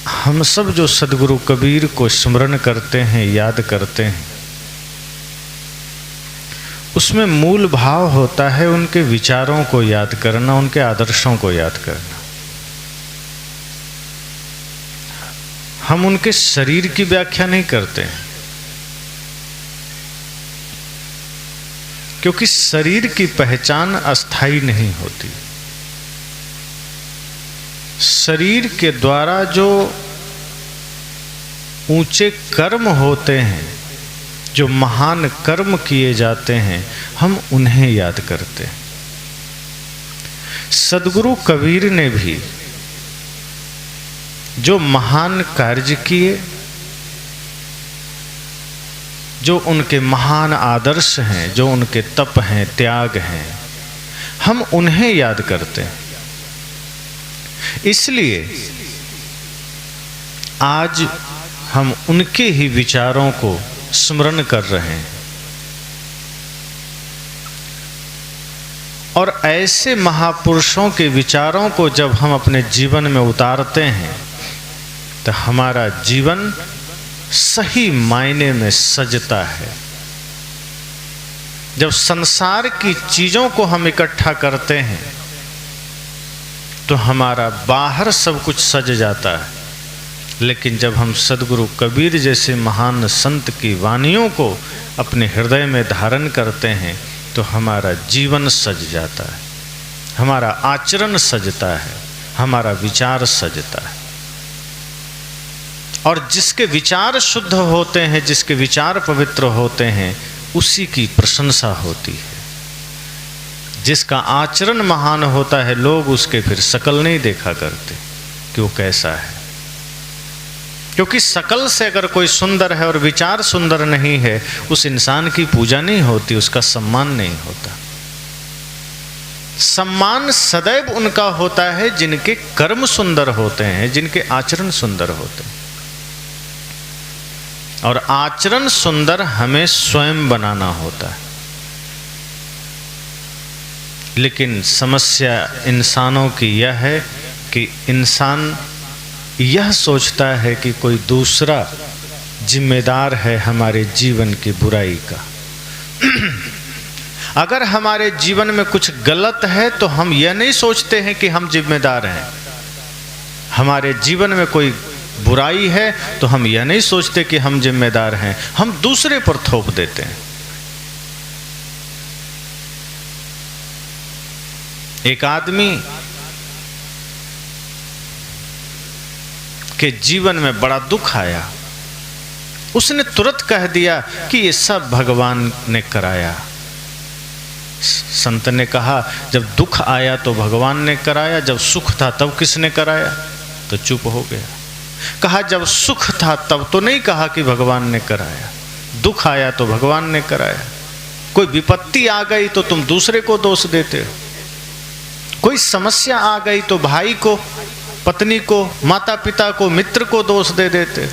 हम सब जो सदगुरु कबीर को स्मरण करते हैं, याद करते हैं, उसमें मूल भाव होता है उनके विचारों को याद करना, उनके आदर्शों को याद करना। हम उनके शरीर की व्याख्या नहीं करते हैं, क्योंकि शरीर की पहचान अस्थायी नहीं होती। शरीर के द्वारा जो ऊंचे कर्म होते हैं, जो महान कर्म किए जाते हैं, हम उन्हें याद करते हैं। सदगुरु कबीर ने भी जो महान कार्य किए, जो उनके महान आदर्श हैं, जो उनके तप हैं, त्याग हैं, हम उन्हें याद करते हैं। इसलिए आज हम उनके ही विचारों को स्मरण कर रहे हैं। और ऐसे महापुरुषों के विचारों को जब हम अपने जीवन में उतारते हैं तो हमारा जीवन सही मायने में सजता है। जब संसार की चीजों को हम इकट्ठा करते हैं तो हमारा बाहर सब कुछ सज जाता है, लेकिन जब हम सदगुरु कबीर जैसे महान संत की वाणियों को अपने हृदय में धारण करते हैं तो हमारा जीवन सज जाता है, हमारा आचरण सजता है, हमारा विचार सजता है। और जिसके विचार शुद्ध होते हैं, जिसके विचार पवित्र होते हैं, उसी की प्रशंसा होती है। जिसका आचरण महान होता है, लोग उसके फिर शकल नहीं देखा करते कि वो कैसा है, क्योंकि शकल से अगर कोई सुंदर है और विचार सुंदर नहीं है, उस इंसान की पूजा नहीं होती, उसका सम्मान नहीं होता। सम्मान सदैव उनका होता है जिनके कर्म सुंदर होते हैं, जिनके आचरण सुंदर होते हैं। और आचरण सुंदर हमें स्वयं बनाना होता है। लेकिन समस्या इंसानों की यह है कि इंसान यह सोचता है कि कोई दूसरा जिम्मेदार है हमारे जीवन की बुराई का। अगर हमारे जीवन में कुछ गलत है तो हम यह नहीं सोचते हैं कि हम जिम्मेदार हैं। हमारे जीवन में कोई बुराई है तो हम यह नहीं सोचते कि हम जिम्मेदार हैं, हम दूसरे पर थोप देते हैं। एक आदमी के जीवन में बड़ा दुख आया, उसने तुरंत कह दिया कि ये सब भगवान ने कराया। संत ने कहा जब दुख आया तो भगवान ने कराया, जब सुख था तब किसने कराया? तो चुप हो गया। कहा जब सुख था तब तो नहीं कहा कि भगवान ने कराया, दुख आया तो भगवान ने कराया। कोई विपत्ति आ गई तो तुम दूसरे को दोष देते हो, कोई समस्या आ गई तो भाई को, पत्नी को, माता पिता को, मित्र को दोष दे देते,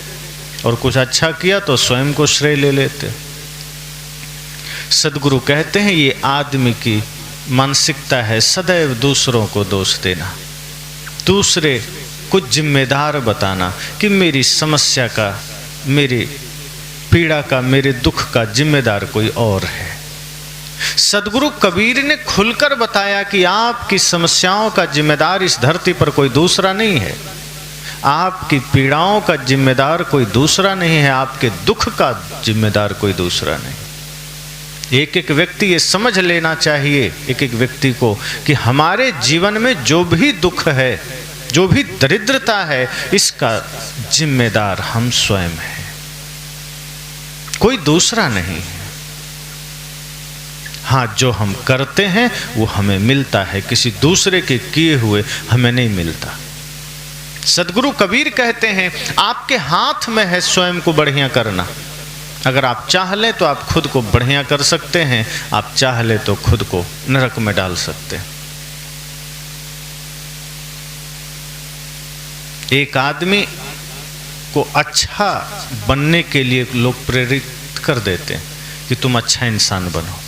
और कुछ अच्छा किया तो स्वयं को श्रेय ले लेते। सदगुरु कहते हैं ये आदमी की मानसिकता है सदैव दूसरों को दोष देना, दूसरे कुछ जिम्मेदार बताना कि मेरी समस्या का, मेरी पीड़ा का, मेरे दुख का जिम्मेदार कोई और है। सदगुरु कबीर ने खुलकर बताया कि आपकी समस्याओं का जिम्मेदार इस धरती पर कोई दूसरा नहीं है, आपकी पीड़ाओं का जिम्मेदार कोई दूसरा नहीं है, आपके दुख का जिम्मेदार कोई दूसरा नहीं। एक एक व्यक्ति ये समझ लेना चाहिए, एक एक व्यक्ति को, कि हमारे जीवन में जो भी दुख है, जो भी दरिद्रता है, इसका जिम्मेदार हम स्वयं हैं, कोई दूसरा नहीं है। हाँ, जो हम करते हैं वो हमें मिलता है, किसी दूसरे के किए हुए हमें नहीं मिलता। सदगुरु कबीर कहते हैं आपके हाथ में है स्वयं को बढ़िया करना। अगर आप चाह लें तो आप खुद को बढ़िया कर सकते हैं, आप चाह लें तो खुद को नरक में डाल सकते हैं। एक आदमी को अच्छा बनने के लिए लोग प्रेरित कर देते हैं कि तुम अच्छा इंसान बनो।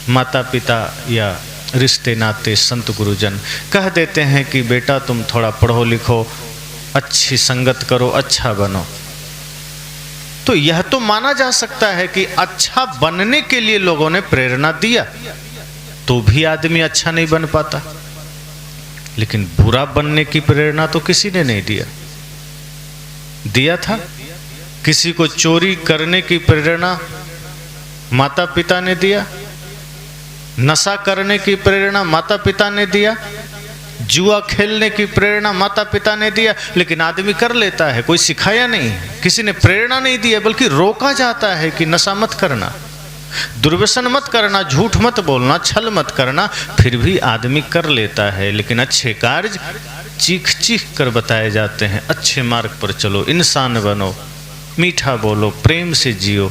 माता पिता या रिश्ते नाते, संत गुरुजन कह देते हैं कि बेटा तुम थोड़ा पढ़ो लिखो, अच्छी संगत करो, अच्छा बनो। तो यह तो माना जा सकता है कि अच्छा बनने के लिए लोगों ने प्रेरणा दिया, तो भी आदमी अच्छा नहीं बन पाता। लेकिन बुरा बनने की प्रेरणा तो किसी ने नहीं दिया था। किसी को चोरी करने की प्रेरणा माता पिता ने दिया, नशा करने की प्रेरणा माता पिता ने दिया, जुआ खेलने की प्रेरणा माता पिता ने दिया, लेकिन आदमी कर लेता है। कोई सिखाया नहीं, किसी ने प्रेरणा नहीं दी है, बल्कि रोका जाता है कि नशा मत करना, दुर्व्यसन मत करना, झूठ मत बोलना, छल मत करना, फिर भी आदमी कर लेता है। लेकिन अच्छे कार्य चीख चीख कर बताए जाते हैं, अच्छे मार्ग पर चलो, इंसान बनो, मीठा बोलो, प्रेम से जियो,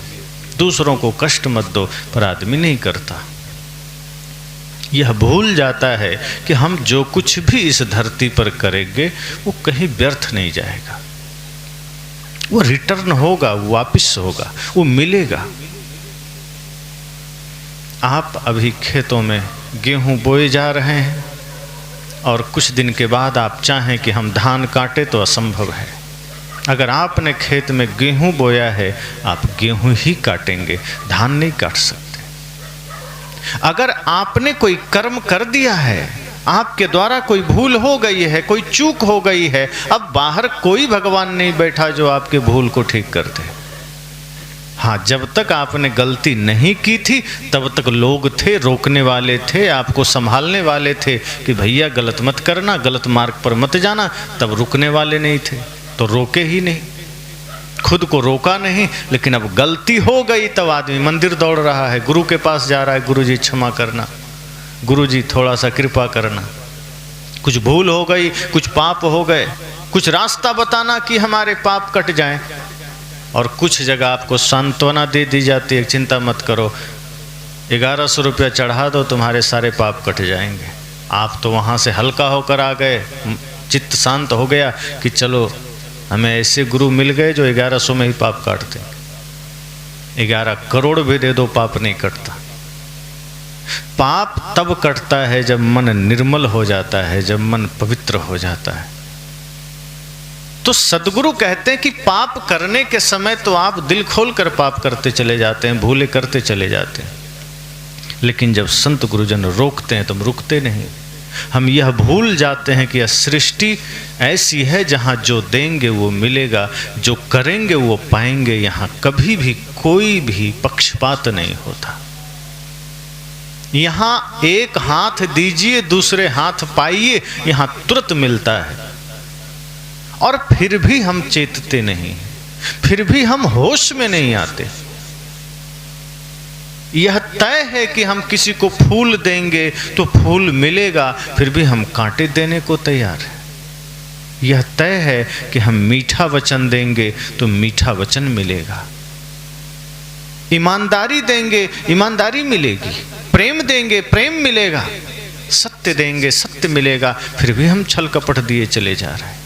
दूसरों को कष्ट मत दो, पर आदमी नहीं करता। यह भूल जाता है कि हम जो कुछ भी इस धरती पर करेंगे वो कहीं व्यर्थ नहीं जाएगा, वो रिटर्न होगा, वापस होगा, वो मिलेगा। आप अभी खेतों में गेहूं बोए जा रहे हैं और कुछ दिन के बाद आप चाहें कि हम धान काटें तो असंभव है। अगर आपने खेत में गेहूं बोया है, आप गेहूं ही काटेंगे, धान नहीं काट सकते। अगर आपने कोई कर्म कर दिया है, आपके द्वारा कोई भूल हो गई है, कोई चूक हो गई है, अब बाहर कोई भगवान नहीं बैठा जो आपके भूल को ठीक कर दे। हाँ, जब तक आपने गलती नहीं की थी तब तक लोग थे, रोकने वाले थे, आपको संभालने वाले थे कि भैया गलत मत करना, गलत मार्ग पर मत जाना। तब रुकने वाले नहीं थे तो रोके ही नहीं, खुद को रोका नहीं। लेकिन अब गलती हो गई तब आदमी मंदिर दौड़ रहा है, गुरु के पास जा रहा है, गुरु जी क्षमा करना, गुरु जी थोड़ा सा कृपा करना, कुछ भूल हो गई, कुछ पाप हो गए, कुछ रास्ता बताना कि हमारे पाप कट जाएं। और कुछ जगह आपको सांत्वना दे दी जाती है, चिंता मत करो, 1100 रुपया चढ़ा दो, तुम्हारे सारे पाप कट जाएंगे। आप तो वहाँ से हल्का होकर आ गए, चित्त शांत हो गया कि चलो हमें ऐसे गुरु मिल गए जो 1100 में ही पाप काट दें। 11 करोड़ भी दे दो, पाप नहीं कटता। पाप तब कटता है जब मन निर्मल हो जाता है, जब मन पवित्र हो जाता है। तो सदगुरु कहते हैं कि पाप करने के समय तो आप दिल खोल कर पाप करते चले जाते हैं, भूले करते चले जाते हैं, लेकिन जब संत गुरुजन रोकते हैं तो हम रुकते नहीं। हम यह भूल जाते हैं कि यह सृष्टि ऐसी है जहाँ जो देंगे वो मिलेगा, जो करेंगे वो पाएंगे। यहाँ कभी भी कोई भी पक्षपात नहीं होता। यहाँ एक हाथ दीजिए दूसरे हाथ पाइए, यहाँ तुरंत मिलता है। और फिर भी हम चेतते नहीं, फिर भी हम होश में नहीं आते। यह तय है कि हम किसी को फूल देंगे तो फूल मिलेगा, फिर भी हम कांटे देने को तैयार हैं। यह तय है कि हम मीठा वचन देंगे तो मीठा वचन मिलेगा, ईमानदारी देंगे ईमानदारी मिलेगी, प्रेम देंगे प्रेम मिलेगा, सत्य देंगे सत्य मिलेगा। फिर भी हम छल कपट दिए चले जा रहे हैं,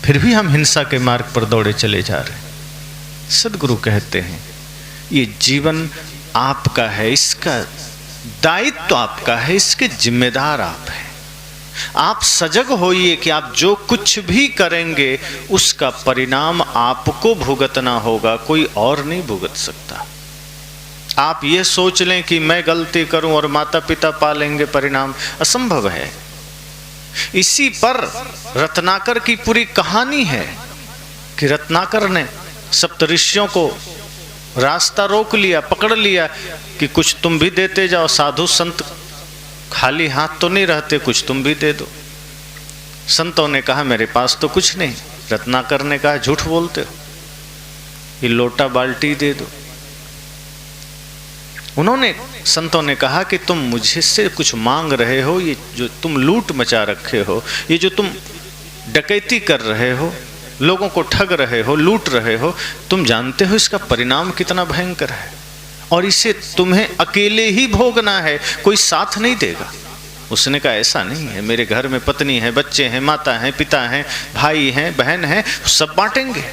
फिर भी हम हिंसा के मार्ग पर दौड़े चले जा रहे हैं। सदगुरु कहते हैं ये जीवन आपका है, इसका दायित्व आपका है, इसके जिम्मेदार आप हैं। आप सजग होइए कि आप जो कुछ भी करेंगे उसका परिणाम आपको भुगतना होगा, कोई और नहीं भुगत सकता। आप ये सोच लें कि मैं गलती करूं और माता पिता पालेंगे परिणाम, असंभव है। इसी पर रत्नाकर की पूरी कहानी है कि रत्नाकर ने सप्तऋषियों को रास्ता रोक लिया, पकड़ लिया कि कुछ तुम भी देते जाओ, साधु संत खाली हाथ तो नहीं रहते, कुछ तुम भी दे दो। संतों ने कहा मेरे पास तो कुछ नहीं। रत्नाकर ने कहा झूठ बोलते हो, ये लोटा बाल्टी दे दो। उन्होंने संतों ने कहा कि तुम मुझसे कुछ मांग रहे हो, ये जो तुम लूट मचा रखे हो, ये जो तुम डकैती कर रहे हो, लोगों को ठग रहे हो, लूट रहे हो, तुम जानते हो इसका परिणाम कितना भयंकर है और इसे तुम्हें अकेले ही भोगना है, कोई साथ नहीं देगा। उसने कहा ऐसा नहीं है, मेरे घर में पत्नी है, बच्चे हैं, माता है, पिता हैं, भाई हैं, बहन हैं, सब बांटेंगे।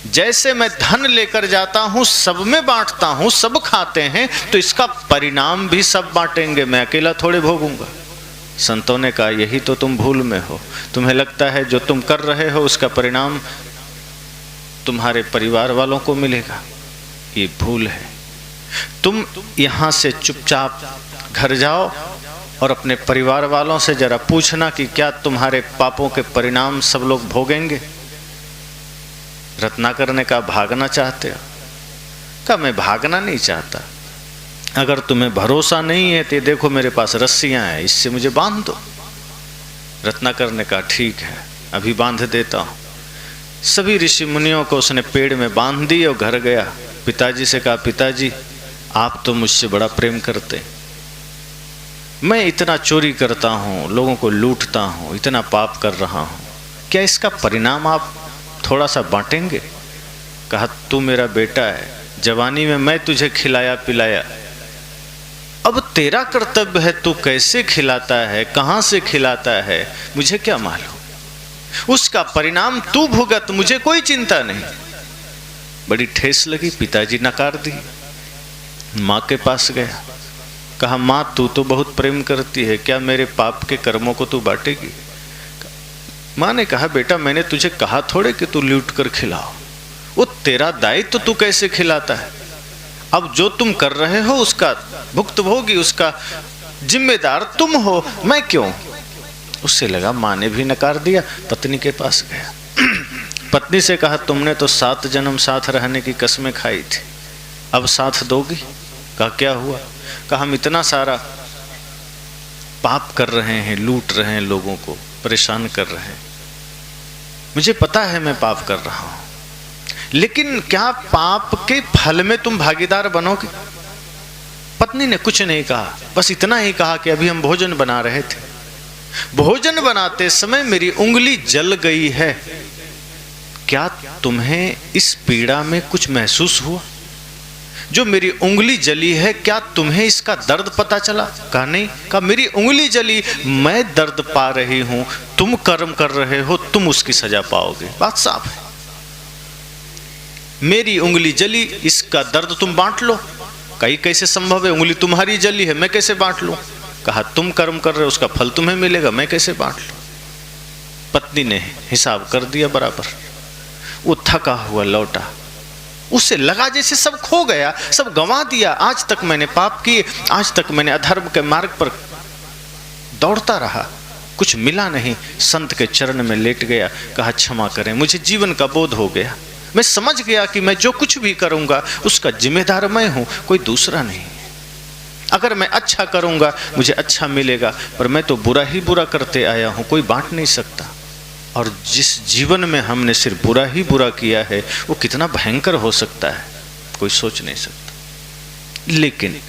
जैसे मैं धन लेकर जाता हूं सब में बांटता हूं, सब खाते हैं, तो इसका परिणाम भी सब बांटेंगे, मैं अकेला थोड़े भोगूंगा। संतों ने कहा यही तो तुम भूल में हो। तुम्हें लगता है जो तुम कर रहे हो उसका परिणाम तुम्हारे परिवार वालों को मिलेगा, ये भूल है। तुम यहाँ से चुपचाप घर जाओ और अपने परिवार वालों से जरा पूछना कि क्या तुम्हारे पापों के परिणाम सब लोग भोगेंगे। रत्नाकर ने कहा भागना चाहते हो? कहा मैं भागना नहीं चाहता, अगर तुम्हें भरोसा नहीं है तो देखो मेरे पास रस्सियां हैं, इससे मुझे बांध दो। रत्नाकर ने कहा ठीक है, अभी बांध देता हूं। सभी ऋषि मुनियों को उसने पेड़ में बांध दी और घर गया। पिताजी से कहा पिताजी आप तो मुझसे बड़ा प्रेम करते, मैं इतना चोरी करता हूँ, लोगों को लूटता हूँ, इतना पाप कर रहा हूँ, क्या इसका परिणाम आप थोड़ा सा बांटेंगे? कहा तू मेरा बेटा है, जवानी में मैं तुझे खिलाया पिलाया, अब तेरा कर्तव्य है तू कैसे खिलाता है, कहाँ से खिलाता है, मुझे क्या मालूम, उसका परिणाम तू भुगत, मुझे कोई चिंता नहीं। बड़ी ठेस लगी, पिताजी नकार दी। माँ के पास गया, कहा माँ तू तो बहुत प्रेम करती है, क्या मेरे पाप के कर्मों को तू बांटेगी? माँ ने कहा बेटा मैंने तुझे कहा थोड़े कि तू लूट कर खिलाओ, वो तेरा दायित्व तो तू कैसे खिलाता है, अब जो तुम कर रहे हो उसका भुक्तभोगी, उसका जिम्मेदार तुम हो, मैं क्यों? उससे लगा माँ ने भी नकार दिया। पत्नी के पास गया, पत्नी से कहा तुमने तो 7 जन्म साथ रहने की कसमें खाई थी, अब साथ दोगी? कहा क्या हुआ? कहा हम इतना सारा पाप कर रहे हैं, लूट रहे हैं, लोगों को परेशान कर रहे हैं, मुझे पता है मैं पाप कर रहा हूं, लेकिन क्या पाप के फल में तुम भागीदार बनोगे? पत्नी ने कुछ नहीं कहा, बस इतना ही कहा कि अभी हम भोजन बना रहे थे, भोजन बनाते समय मेरी उंगली जल गई है, क्या तुम्हें इस पीड़ा में कुछ महसूस हुआ? जो मेरी उंगली जली है क्या तुम्हें इसका दर्द पता चला? कहा नहीं। कहा मेरी उंगली जली, मैं दर्द पा रही हूं, तुम कर्म कर रहे हो, तुम उसकी सजा पाओगे, बात साफ है। मेरी उंगली जली, इसका दर्द तुम बांट लो। कहीं कैसे संभव है, उंगली तुम्हारी जली है, मैं कैसे बांट लूं? कहा तुम कर्म कर रहे हो, उसका फल तुम्हें मिलेगा, मैं कैसे बांट लूं? पत्नी ने हिसाब कर दिया बराबर। वो थका हुआ लौटा, उसे लगा जैसे सब खो गया, सब गंवा दिया, आज तक मैंने पाप किए, आज तक मैंने अधर्म के मार्ग पर दौड़ता रहा, कुछ मिला नहीं। संत के चरण में लेट गया, कहा क्षमा करें, मुझे जीवन का बोध हो गया, मैं समझ गया कि मैं जो कुछ भी करूंगा उसका जिम्मेदार मैं हूं, कोई दूसरा नहीं। अगर मैं अच्छा करूंगा मुझे अच्छा मिलेगा, पर मैं तो बुरा ही बुरा करते आया हूं, कोई बांट नहीं सकता। और जिस जीवन में हमने सिर्फ बुरा ही बुरा किया है वो कितना भयंकर हो सकता है, कोई सोच नहीं सकता। लेकिन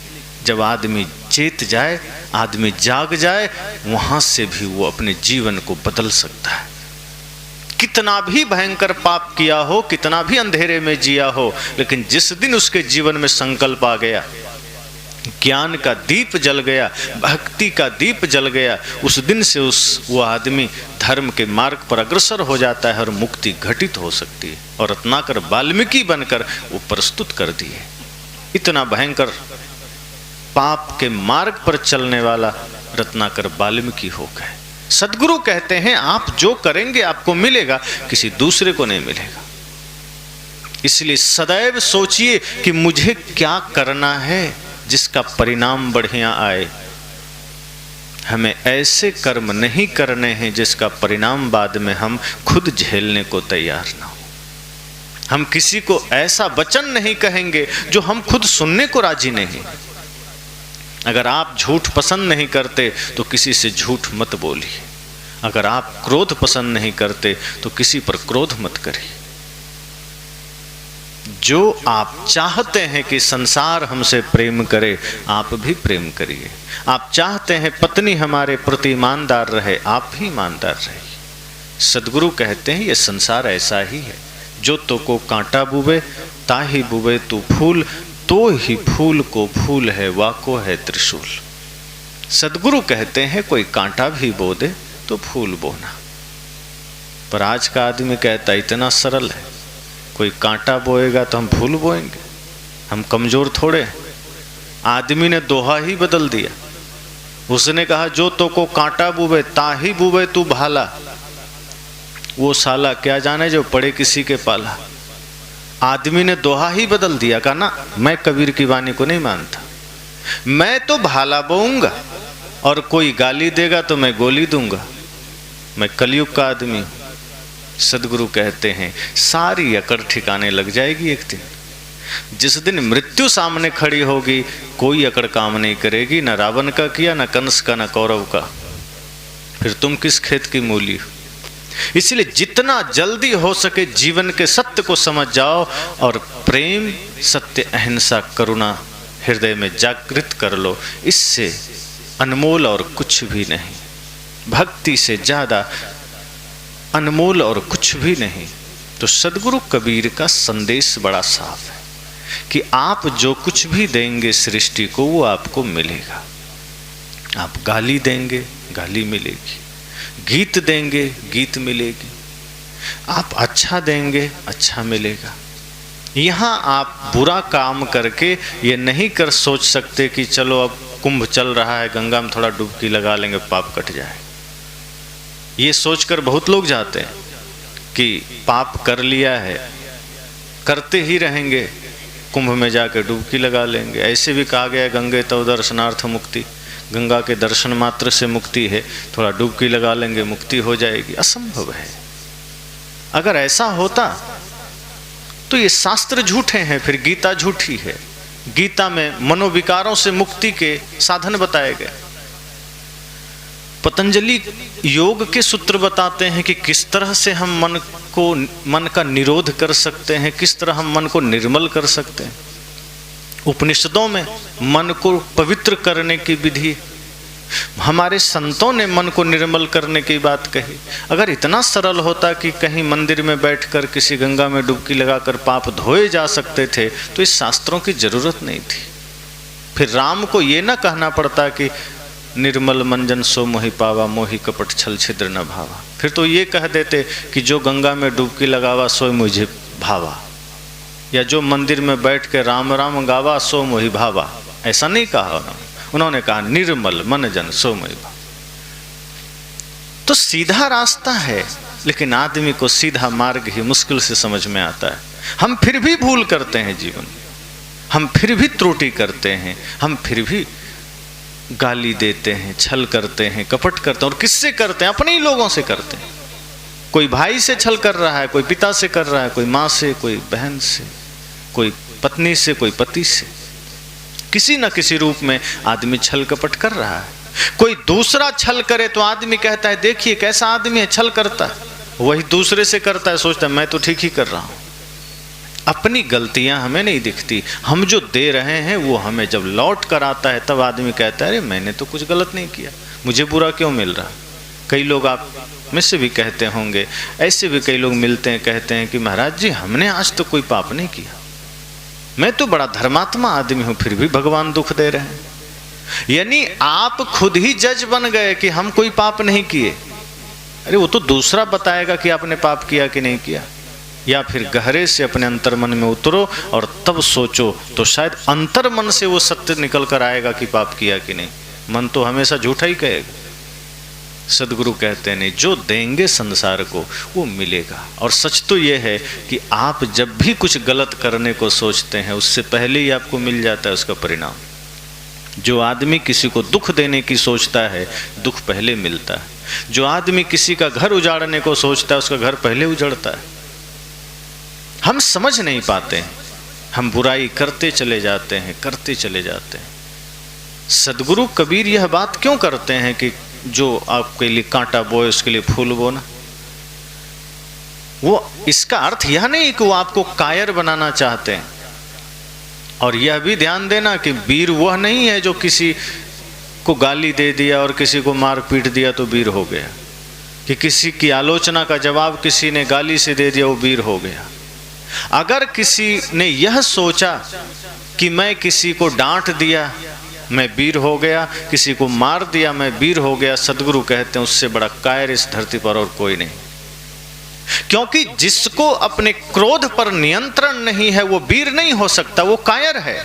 जब आदमी चेत जाए, आदमी जाग जाए, वहां से भी वो अपने जीवन को बदल सकता है। कितना भी भयंकर पाप किया हो, कितना भी अंधेरे में जिया हो, लेकिन जिस दिन उसके जीवन में संकल्प आ गया, ज्ञान का दीप जल गया, भक्ति का दीप जल गया, उस दिन से वो आदमी धर्म के मार्ग पर अग्रसर हो जाता है और मुक्ति घटित हो सकती है। और रत्नाकर वाल्मीकि बनकर वो प्रस्तुत कर दिए। इतना भयंकर पाप के मार्ग पर चलने वाला रत्नाकर वाल्मीकि हो गए। सद्गुरु कहते हैं आप जो करेंगे आपको मिलेगा, किसी दूसरे को नहीं मिलेगा। इसलिए सदैव सोचिए कि मुझे क्या करना है जिसका परिणाम बढ़िया आए। हमें ऐसे कर्म नहीं करने हैं जिसका परिणाम बाद में हम खुद झेलने को तैयार ना हो। हम किसी को ऐसा वचन नहीं कहेंगे जो हम खुद सुनने को राजी नहीं। अगर आप झूठ पसंद नहीं करते तो किसी से झूठ मत बोलिए। अगर आप क्रोध पसंद नहीं करते तो किसी पर क्रोध मत करिए। जो आप चाहते हैं कि संसार हमसे प्रेम करे, आप भी प्रेम करिए। आप चाहते हैं पत्नी हमारे प्रति ईमानदार रहे, आप भी ईमानदार रहिए। सद्गुरु कहते हैं ये संसार ऐसा ही है, जो तो को कांटा बुबे ताही बुबे तू फूल, तो ही फूल को फूल है वाको है त्रिशूल। सद्गुरु कहते हैं कोई कांटा भी बो दे तो फूल बोना। पर आज का आदमी कहता इतना सरल है, कोई कांटा बोएगा तो हम फूल बोएंगे, हम कमजोर थोड़े हैं। आदमी ने दोहा ही बदल दिया। उसने कहा जो तो को कांटा बुबे ताही बुबे तू भाला, वो साला क्या जाने जो पड़े किसी के पाला। आदमी ने दोहा ही बदल दिया, कहा ना मैं कबीर की वाणी को नहीं मानता, मैं तो भाला बोऊंगा और कोई गाली देगा तो मैं गोली दूंगा, मैं कलयुग का आदमी हूं। सदगुरु कहते हैं सारी अकड़ ठिकाने लग जाएगी एक दिन। जिस दिन मृत्यु सामने खड़ी होगी कोई अकड़ काम नहीं करेगी, न रावण का किया, न कंस का, न कौरव का। फिर तुम किस खेत की मूली हो। इसलिए जितना जल्दी हो सके जीवन के सत्य को समझ जाओ और प्रेम, सत्य, अहिंसा, करुणा हृदय में जागृत कर लो। इससे अनमोल और कुछ भी नहीं, भक्ति से ज्यादा अनमोल और कुछ भी नहीं। तो सदगुरु कबीर का संदेश बड़ा साफ है कि आप जो कुछ भी देंगे सृष्टि को वो आपको मिलेगा। आप गाली देंगे गाली मिलेगी, गीत देंगे गीत मिलेगी, आप अच्छा देंगे अच्छा मिलेगा। यहाँ आप बुरा काम करके ये नहीं कर सोच सकते कि चलो अब कुंभ चल रहा है गंगा में थोड़ा डुबकी लगा लेंगे पाप कट जाए। ये सोचकर बहुत लोग जाते हैं कि पाप कर लिया है करते ही रहेंगे, कुंभ में जाकर डुबकी लगा लेंगे। ऐसे भी कहा गया गंगे तव दर्शनार्थ मुक्ति, गंगा के दर्शन मात्र से मुक्ति है, थोड़ा डुबकी लगा लेंगे मुक्ति हो जाएगी। असंभव है। अगर ऐसा होता तो ये शास्त्र झूठे हैं, फिर गीता झूठी है। गीता में मनोविकारों से मुक्ति के साधन बताए गए। पतंजलि योग के सूत्र बताते हैं कि किस तरह से हम मन का निरोध कर सकते हैं, किस तरह हम मन को निर्मल कर सकते हैं। उपनिषदों में मन को पवित्र करने की विधि, हमारे संतों ने मन को निर्मल करने की बात कही। अगर इतना सरल होता कि कहीं मंदिर में बैठकर किसी गंगा में डुबकी लगाकर पाप धोए जा सकते थे तो इस शास्त्रों की जरूरत नहीं थी। फिर राम को ये ना कहना पड़ता कि निर्मल मंजन सो मोहि पावा, मोहि कपट छल छिद्र न भावा। फिर तो ये कह देते कि जो गंगा में डुबकी लगावा सो मुझे भावा, या जो मंदिर में बैठ के राम राम गावा सो मोहि भावा। ऐसा नहीं कहा उन्होंने कहा निर्मल मन जन सो मोहि भावा। तो सीधा रास्ता है, लेकिन आदमी को सीधा मार्ग ही मुश्किल से समझ में आता है। हम फिर भी भूल करते हैं जीवन, हम फिर भी त्रुटि करते हैं, हम फिर भी गाली देते हैं, छल करते हैं, कपट करते हैं। और किससे करते हैं? अपने ही लोगों से करते हैं। कोई भाई से छल कर रहा है, कोई पिता से कर रहा है, कोई माँ से, कोई बहन से, कोई पत्नी से, कोई पति से। किसी न किसी रूप में आदमी छल कपट कर रहा है। कोई दूसरा छल करे तो आदमी कहता है देखिए कैसा आदमी है, छल करता है। वही दूसरे से करता है, सोचता है मैं तो ठीक ही कर रहा हूँ। अपनी गलतियां हमें नहीं दिखती, हम जो दे रहे हैं वो हमें जब लौट कर आता है तब आदमी कहता है अरे मैंने तो कुछ गलत नहीं किया, मुझे बुरा क्यों मिल रहा। कई लोग आप में से भी कहते होंगे, ऐसे भी कई लोग मिलते हैं कहते हैं कि महाराज जी हमने आज तो कोई पाप नहीं किया, मैं तो बड़ा धर्मात्मा आदमी हूं, फिर भी भगवान दुख दे रहे हैं। यानी आप खुद ही जज बन गए कि हम कोई पाप नहीं किए। अरे वो तो दूसरा बताएगा कि आपने पाप किया कि नहीं किया। या फिर गहरे से अपने अंतर मन में उतरो और तब सोचो, तो शायद अंतर मन से वो सत्य निकल कर आएगा कि पाप किया कि नहीं। मन तो हमेशा झूठा ही कहेगा। सदगुरु कहते हैं नहीं, जो देंगे संसार को वो मिलेगा। और सच तो ये है कि आप जब भी कुछ गलत करने को सोचते हैं उससे पहले ही आपको मिल जाता है उसका परिणाम। जो आदमी किसी को दुख देने की सोचता है दुख पहले मिलता है। जो आदमी किसी का घर उजाड़ने को सोचता है उसका घर पहले उजड़ता है। हम समझ नहीं पाते हैं, हम बुराई करते चले जाते हैं, करते चले जाते हैं। सदगुरु कबीर यह बात क्यों करते हैं कि जो आपके लिए कांटा बोए उसके लिए फूल बोना। वो इसका अर्थ यह नहीं कि वो आपको कायर बनाना चाहते हैं। और यह भी ध्यान देना कि वीर वह नहीं है जो किसी को गाली दे दिया और किसी को मार पीट दिया तो वीर हो गया, कि किसी की आलोचना का जवाब किसी ने गाली से दे दिया वो वीर हो गया। अगर किसी ने यह सोचा कि मैं किसी को डांट दिया मैं वीर हो गया, किसी को मार दिया मैं वीर हो गया, सदगुरु कहते हैं उससे बड़ा कायर इस धरती पर और कोई नहीं। क्योंकि जिसको अपने क्रोध पर नियंत्रण नहीं है वो वीर नहीं हो सकता, वो कायर है।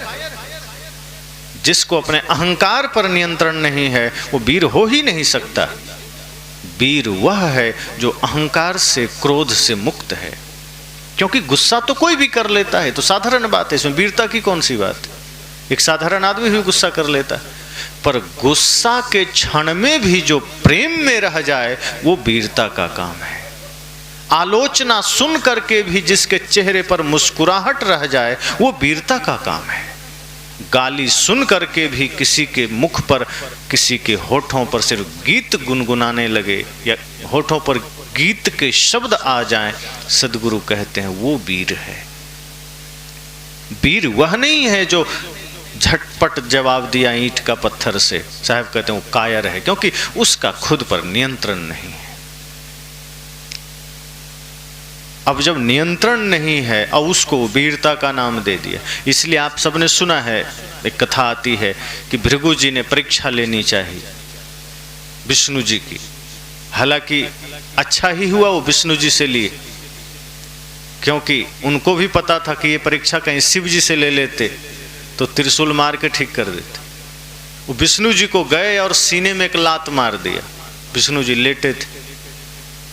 जिसको अपने अहंकार पर नियंत्रण नहीं है वो वीर हो ही नहीं सकता। वीर वह है जो अहंकार से, क्रोध से मुक्त है। क्योंकि गुस्सा तो कोई भी कर लेता है, तो साधारण बात है, इसमें वीरता की कौन सी बात है। एक साधारण आदमी भी गुस्सा कर लेता है, पर गुस्सा के क्षण में भी जो प्रेम में रह जाए वो वीरता का काम है। आलोचना सुन करके भी जिसके चेहरे पर मुस्कुराहट रह जाए वो वीरता का काम है। गाली सुन करके भी किसी के मुख पर, किसी के होठों पर सिर्फ गीत गुनगुनाने लगे या होठों पर गीत के शब्द आ जाएं, सदगुरु कहते हैं वो वीर है। वीर वह नहीं है जो झटपट जवाब दिया ईंट का पत्थर से, साहब कहते हैं वो कायर है, क्योंकि उसका खुद पर नियंत्रण नहीं है। अब जब नियंत्रण नहीं है और उसको वीरता का नाम दे दिया, इसलिए आप सबने सुना है, एक कथा आती है कि भृगु जी ने परीक्षा लेनी चाहिए विष्णु जी की। हालांकि अच्छा ही हुआ वो विष्णु जी से लिए, क्योंकि उनको भी पता था कि ये परीक्षा कहीं शिव जी से ले लेते तो त्रिशूल मार के ठीक कर देते। वो विष्णु जी को गए और सीने में एक लात मार दिया। विष्णु जी लेटे थे।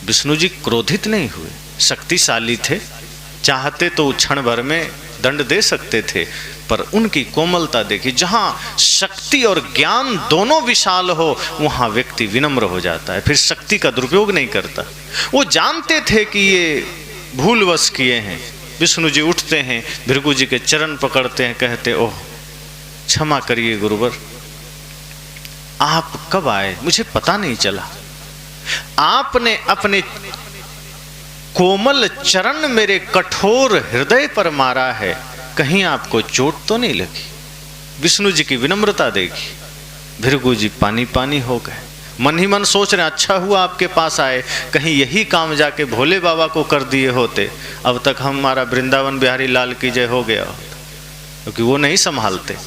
विष्णु जी क्रोधित नहीं हुए, शक्तिशाली थे, चाहते तो क्षण भर में दंड दे सकते थे, पर उनकी कोमलता देखी। जहां शक्ति और ज्ञान दोनों विशाल हो वहां व्यक्ति विनम्र हो जाता है, फिर शक्ति का दुरुपयोग नहीं करता। वो जानते थे कि ये भूलवश किए हैं। विष्णु जी उठते हैं, भृगु जी के चरण पकड़ते हैं, कहते ओह क्षमा करिए गुरुवर, आप कब आए मुझे पता नहीं चला। आपने अपने कोमल चरण मेरे कठोर हृदय पर मारा है, कहीं आपको चोट तो नहीं लगी। विष्णु जी की विनम्रता देखी, भृगु जी पानी पानी हो गए। मन ही मन सोच रहे अच्छा हुआ आपके पास आए, कहीं यही काम जाके भोले बाबा को कर दिए होते, अब तक हमारा वृंदावन बिहारी लाल की जय हो गया होता, क्योंकि वो नहीं संभालते।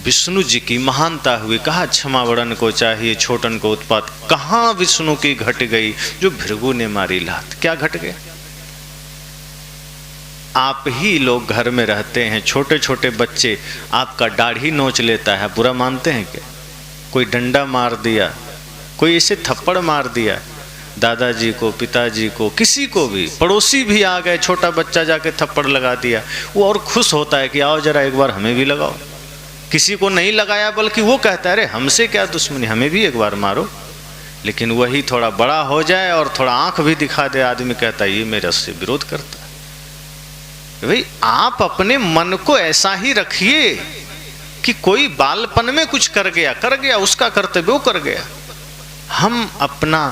विष्णु जी की महानता हुई, कहा क्षमा बड़न को चाहिए छोटन को उत्पात। कहाँ विष्णु की घट गई जो भृगु ने मारी लात, क्या घट गया। आप ही लोग घर में रहते हैं, छोटे छोटे बच्चे आपका दाढ़ी नोच लेता है, बुरा मानते हैं क्या। कोई डंडा मार दिया, कोई ऐसे थप्पड़ मार दिया, दादाजी को, पिताजी को, किसी को भी, पड़ोसी भी आ गए, छोटा बच्चा जाके थप्पड़ लगा दिया, वो और खुश होता है कि आओ जरा एक बार हमें भी लगाओ। किसी को नहीं लगाया बल्कि वो कहता है अरे हमसे क्या दुश्मनी, हमें भी एक बार मारो। लेकिन वही थोड़ा बड़ा हो जाए और थोड़ा आंख भी दिखा दे, आदमी कहता है ये मेरे से विरोध करता है। भाई आप अपने मन को ऐसा ही रखिए कि कोई बालपन में कुछ कर गया, उसका कर्तव्य वो कर गया। हम अपना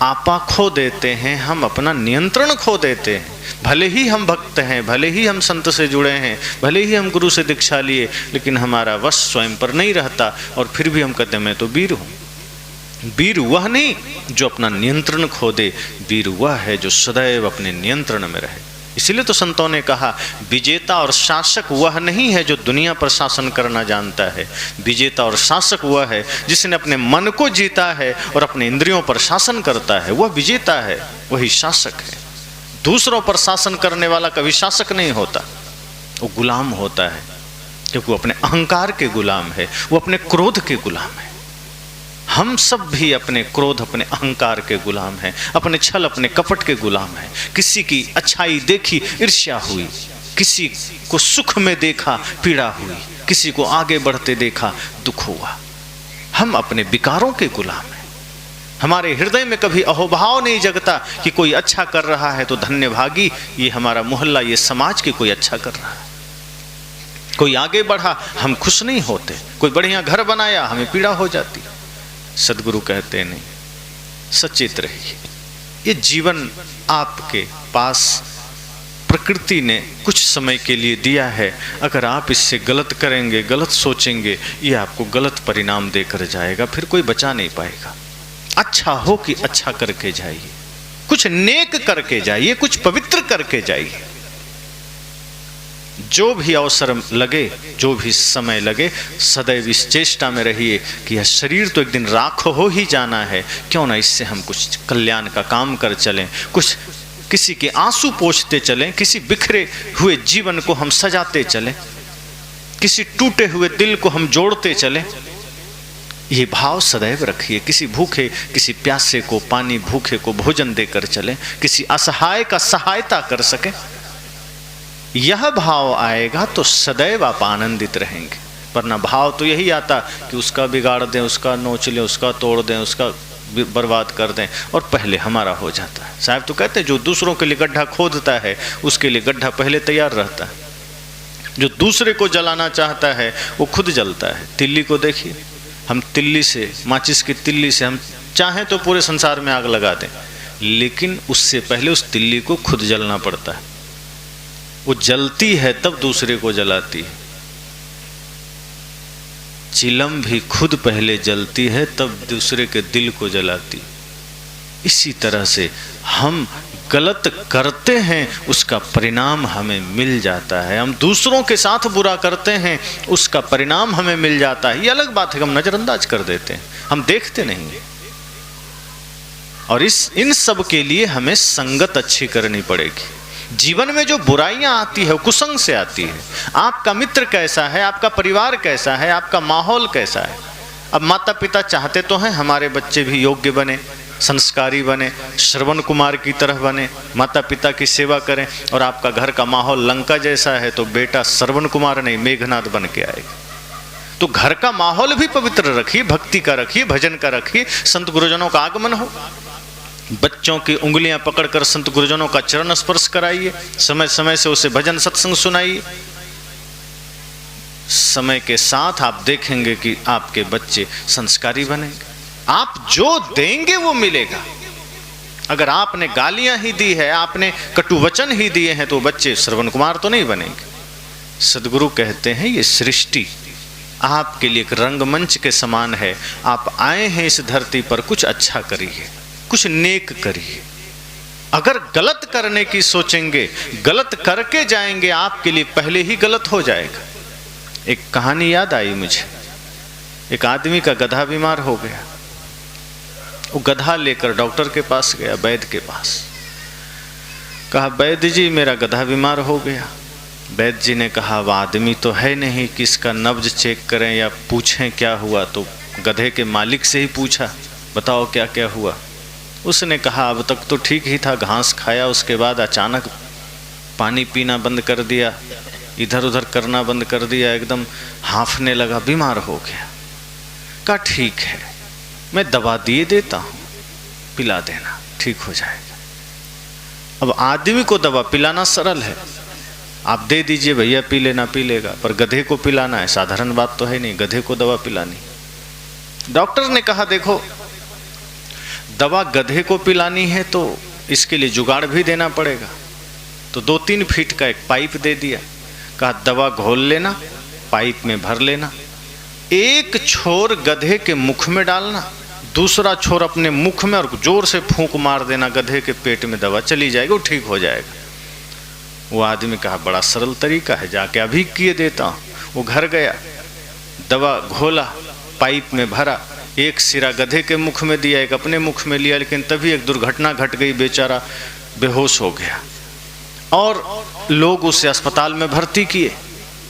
आपा खो देते हैं, हम अपना नियंत्रण खो देते हैं। भले ही हम भक्त हैं, भले ही हम संत से जुड़े हैं, भले ही हम गुरु से दीक्षा लिए, लेकिन हमारा वश स्वयं पर नहीं रहता और फिर भी हम कहते हैं मैं तो वीर हूँ। वीर वह नहीं जो अपना नियंत्रण खो दे, वीर वह है जो सदैव अपने नियंत्रण में रहे। इसीलिए तो संतों ने कहा विजेता और शासक वह नहीं है जो दुनिया पर शासन करना जानता है, विजेता और शासक वह है जिसने अपने मन को जीता है और अपने इंद्रियों पर शासन करता है, वह विजेता है, वही शासक है। दूसरों पर शासन करने वाला कभी शासक नहीं होता, वो गुलाम होता है, क्योंकि वो अपने अहंकार के गुलाम है, वो अपने क्रोध के गुलाम है। हम सब भी अपने क्रोध, अपने अहंकार के गुलाम हैं, अपने छल, अपने कपट के गुलाम हैं। किसी की अच्छाई देखी ईर्ष्या हुई, किसी को सुख में देखा पीड़ा हुई, किसी को आगे बढ़ते देखा दुख हुआ। हम अपने विकारों के गुलाम हैं। हमारे हृदय में कभी अहोभाव नहीं जगता कि कोई अच्छा कर रहा है तो धन्यभागी, ये हमारा मोहल्ला, ये समाज की कोई अच्छा कर रहा है। कोई आगे बढ़ा हम खुश नहीं होते, कोई बढ़िया घर बनाया हमें पीड़ा हो जाती। सदगुरु कहते नहीं, सचेत रहिए। ये जीवन आपके पास प्रकृति ने कुछ समय के लिए दिया है, अगर आप इससे गलत करेंगे, गलत सोचेंगे, ये आपको गलत परिणाम देकर जाएगा, फिर कोई बचा नहीं पाएगा। अच्छा हो कि अच्छा करके जाइए, कुछ नेक करके जाइए, कुछ पवित्र करके जाइए। जो भी अवसर लगे, जो भी समय लगे, सदैव इस चेष्टा में रहिए कि यह शरीर तो एक दिन राख हो ही जाना है, क्यों ना इससे हम कुछ कल्याण का काम कर चलें, कुछ किसी के आंसू पोंछते चलें, किसी बिखरे हुए जीवन को हम सजाते चलें। किसी टूटे हुए दिल को हम जोड़ते चले, ये भाव सदैव रखिए। किसी भूखे, किसी प्यासे को पानी, भूखे को भोजन देकर चले, किसी असहाय का सहायता कर सके, यह भाव आएगा तो सदैव आप आनंदित रहेंगे। वरना भाव तो यही आता कि उसका बिगाड़ दें, उसका नोच लें, उसका तोड़ दें, उसका बर्बाद कर दें और पहले हमारा हो जाता है। साहब तो कहते हैं जो दूसरों के लिए गड्ढा खोदता है उसके लिए गड्ढा पहले तैयार रहता है। जो दूसरे को जलाना चाहता है वो खुद जलता है। तिल्ली को देखिए, हम तिल्ली से, माचिस की तिल्ली से हम चाहें तो पूरे संसार में आग लगा दें, लेकिन उससे पहले उस तिल्ली को खुद जलना पड़ता है। वो जलती है तब दूसरे को जलाती है। चिलम भी खुद पहले जलती है तब दूसरे के दिल को जलाती। इसी तरह से हम गलत करते हैं, उसका परिणाम हमें मिल जाता है। हम दूसरों के साथ बुरा करते हैं, उसका परिणाम हमें मिल जाता है। ये अलग बात है कि हम नजरअंदाज कर देते हैं, हम देखते नहीं हैं। और इन सब के लिए हमें संगत अच्छी करनी पड़ेगी। जीवन में जो बुराइयां आती है वो कुसंग से आती है। आपका मित्र कैसा है, आपका परिवार कैसा है, आपका माहौल कैसा है। अब माता पिता चाहते तो हैं हमारे बच्चे भी योग्य बने, संस्कारी बने, श्रवण कुमार की तरह बने, माता पिता की सेवा करें। और आपका घर का माहौल लंका जैसा है तो बेटा श्रवण कुमार नहीं मेघनाथ बन के आएगा। तो घर का माहौल भी पवित्र रखिए, भक्ति का रखिए, भजन का रखिए, संत गुरुजनों का आगमन हो। बच्चों की उंगलियां पकड़कर संत गुरुजनों का चरण स्पर्श कराइए, समय समय से उसे भजन सत्संग सुनाइए। समय के साथ आप देखेंगे कि आपके बच्चे संस्कारी बनेंगे। आप जो देंगे वो मिलेगा। अगर आपने गालियां ही दी है, आपने कटु वचन ही दिए हैं तो बच्चे श्रवण कुमार तो नहीं बनेंगे। सदगुरु कहते हैं ये सृष्टि आपके लिए एक रंगमंच के समान है। आप आए हैं इस धरती पर, कुछ अच्छा करिए, कुछ नेक करिए। अगर गलत करने की सोचेंगे, गलत करके जाएंगे, आपके लिए पहले ही गलत हो जाएगा। एक कहानी याद आई मुझे। एक आदमी का गधा बीमार हो गया। वो गधा लेकर डॉक्टर के पास गया, वैद्य के पास। कहा वैद्य जी मेरा गधा बीमार हो गया। वैद्य जी ने कहा वह आदमी तो है नहीं कि इसका नब्ज चेक करें या पूछें क्या हुआ। तो गधे के मालिक से ही पूछा, बताओ क्या क्या हुआ। उसने कहा अब तक तो ठीक ही था, घास खाया, उसके बाद अचानक पानी पीना बंद कर दिया, इधर उधर करना बंद कर दिया, एकदम हांफने लगा, बीमार हो गया। कहा ठीक है, मैं दवा दिए देता हूँ, पिला देना, ठीक हो जाएगा। अब आदमी को दवा पिलाना सरल है, आप दे दीजिए भैया पी लेना, पी लेगा। पर गधे को पिलाना है साधारण बात तो है नहीं, गधे को दवा पिलानी। डॉक्टर ने कहा देखो दवा गधे को पिलानी है तो इसके लिए जुगाड़ भी देना पड़ेगा। तो 2-3 फीट का एक पाइप दे दिया। कहा दवा घोल लेना, पाइप में भर लेना, एक छोर गधे के मुख में डालना, दूसरा छोर अपने मुख में, और जोर से फूंक मार देना, गधे के पेट में दवा चली जाएगी, वो ठीक हो जाएगा। वो आदमी कहा बड़ा सरल तरीका है, जाके अभी किए देता हूँ। वो घर गया, दवा घोला, पाइप में भरा, एक सिरा गधे के मुख में दिया, एक अपने मुख में लिया। लेकिन तभी एक दुर्घटना घट गई, बेचारा बेहोश हो गया और लोग उसे अस्पताल में भर्ती किए।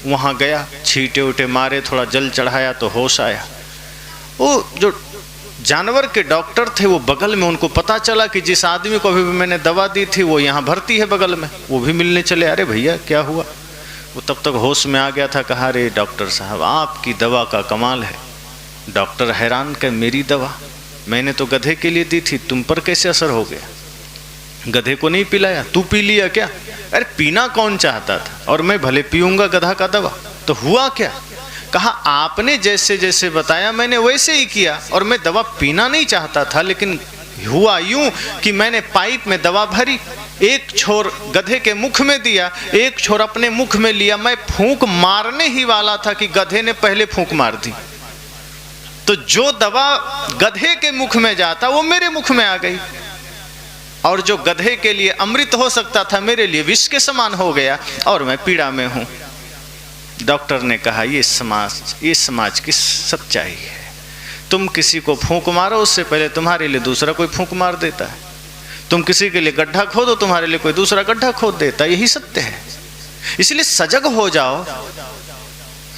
वहाँ गया, छींटे उटे मारे, थोड़ा जल चढ़ाया तो होश आया। वो जो जानवर के डॉक्टर थे वो बगल में, उनको पता चला कि जिस आदमी को अभी मैंने दवा दी थी वो यहाँ भर्ती है बगल में। वो भी मिलने चले, अरे भैया क्या हुआ। वो तब तक होश में आ गया था। कहा अरे डॉक्टर साहब आपकी दवा का कमाल है। डॉक्टर हैरान कि मेरी दवा मैंने तो गधे के लिए दी थी, तुम पर कैसे असर हो गया। गधे को नहीं पिलाया, तू पी लिया क्या। अरे पीना कौन चाहता था, और मैं भले पीऊंगा गधा का दवा। तो हुआ क्या। कहा आपने जैसे जैसे बताया मैंने वैसे ही किया, और मैं दवा पीना नहीं चाहता था, लेकिन हुआ यूं कि मैंने पाइप में दवा भरी, एक छोर गधे के मुख में दिया, एक छोर अपने मुख में लिया। मैं फूंक मारने ही वाला था कि गधे ने पहले फूंक मार दी। तो जो दवा गधे के मुख में जाता वो मेरे मुख में आ गई, और जो गधे के लिए अमृत हो सकता था मेरे लिए विष के समान हो गया, और मैं पीड़ा में हूं। डॉक्टर ने कहा ये समाज की सच्चाई है। तुम किसी को फूंक मारो, उससे पहले तुम्हारे लिए दूसरा कोई फूंक मार देता है। तुम किसी के लिए गड्ढा खोदो, तुम्हारे लिए कोई दूसरा गड्ढा खोद देता है। यही सत्य है। इसलिए सजग हो जाओ,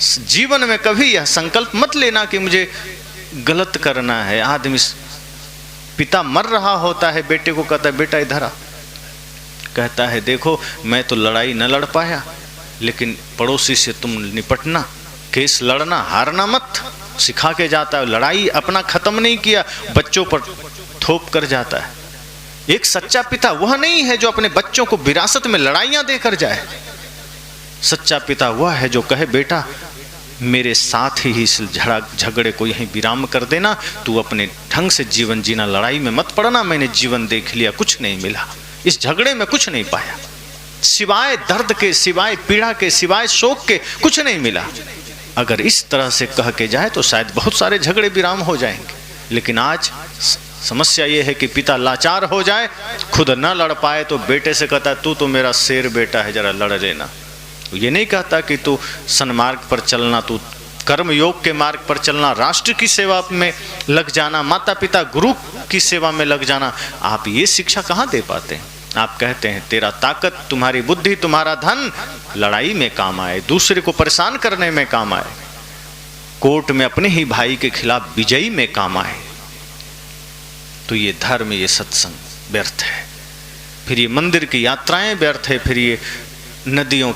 जीवन में कभी यह संकल्प मत लेना कि मुझे गलत करना है। आदमी पिता मर रहा होता है, बेटे को कहता है बेटा इधर आ, कहता है देखो मैं तो लड़ाई न लड़ पाया, लेकिन पड़ोसी से तुम निपटना, केस लड़ना, हारना मत सिखा के जाता है। लड़ाई अपना खत्म नहीं किया, बच्चों पर थोप कर जाता है। एक सच्चा पिता वह नहीं है जो अपने बच्चों को विरासत में लड़ाइयां देकर जाए। सच्चा पिता वह है जो कहे बेटा मेरे साथ ही इस झगड़े को यहीं विराम कर देना, तू अपने ढंग से जीवन जीना, लड़ाई में मत पड़ना। मैंने जीवन देख लिया, कुछ नहीं मिला, इस झगड़े में कुछ नहीं पाया, सिवाय दर्द के, सिवाय पीड़ा के, सिवाय शोक के कुछ नहीं मिला। अगर इस तरह से कह के जाए तो शायद बहुत सारे झगड़े विराम हो जाएंगे। लेकिन आज समस्या ये है कि पिता लाचार हो जाए, खुद न लड़ पाए तो बेटे से कहता है तू तो मेरा शेर बेटा है, जरा लड़ लेना। ये नहीं कहता कि तू सन्मार्ग पर चलना, तू कर्म योग के मार्ग पर चलना, राष्ट्र की सेवा में लग जाना, माता पिता गुरु की सेवा में लग जाना। आप ये शिक्षा कहाँ दे पाते हैं? आप कहते हैं तेरा ताकत, तुम्हारी बुद्धि, तुम्हारा धन लड़ाई में काम आए, दूसरे को परेशान करने में काम आए, कोर्ट में अपने ही भाई के खिलाफ विजयी में काम आए। तो ये धर्म, ये सत्संग व्यर्थ है। फिर ये मंदिर की यात्राएं व्यर्थ है, फिर ये नदियों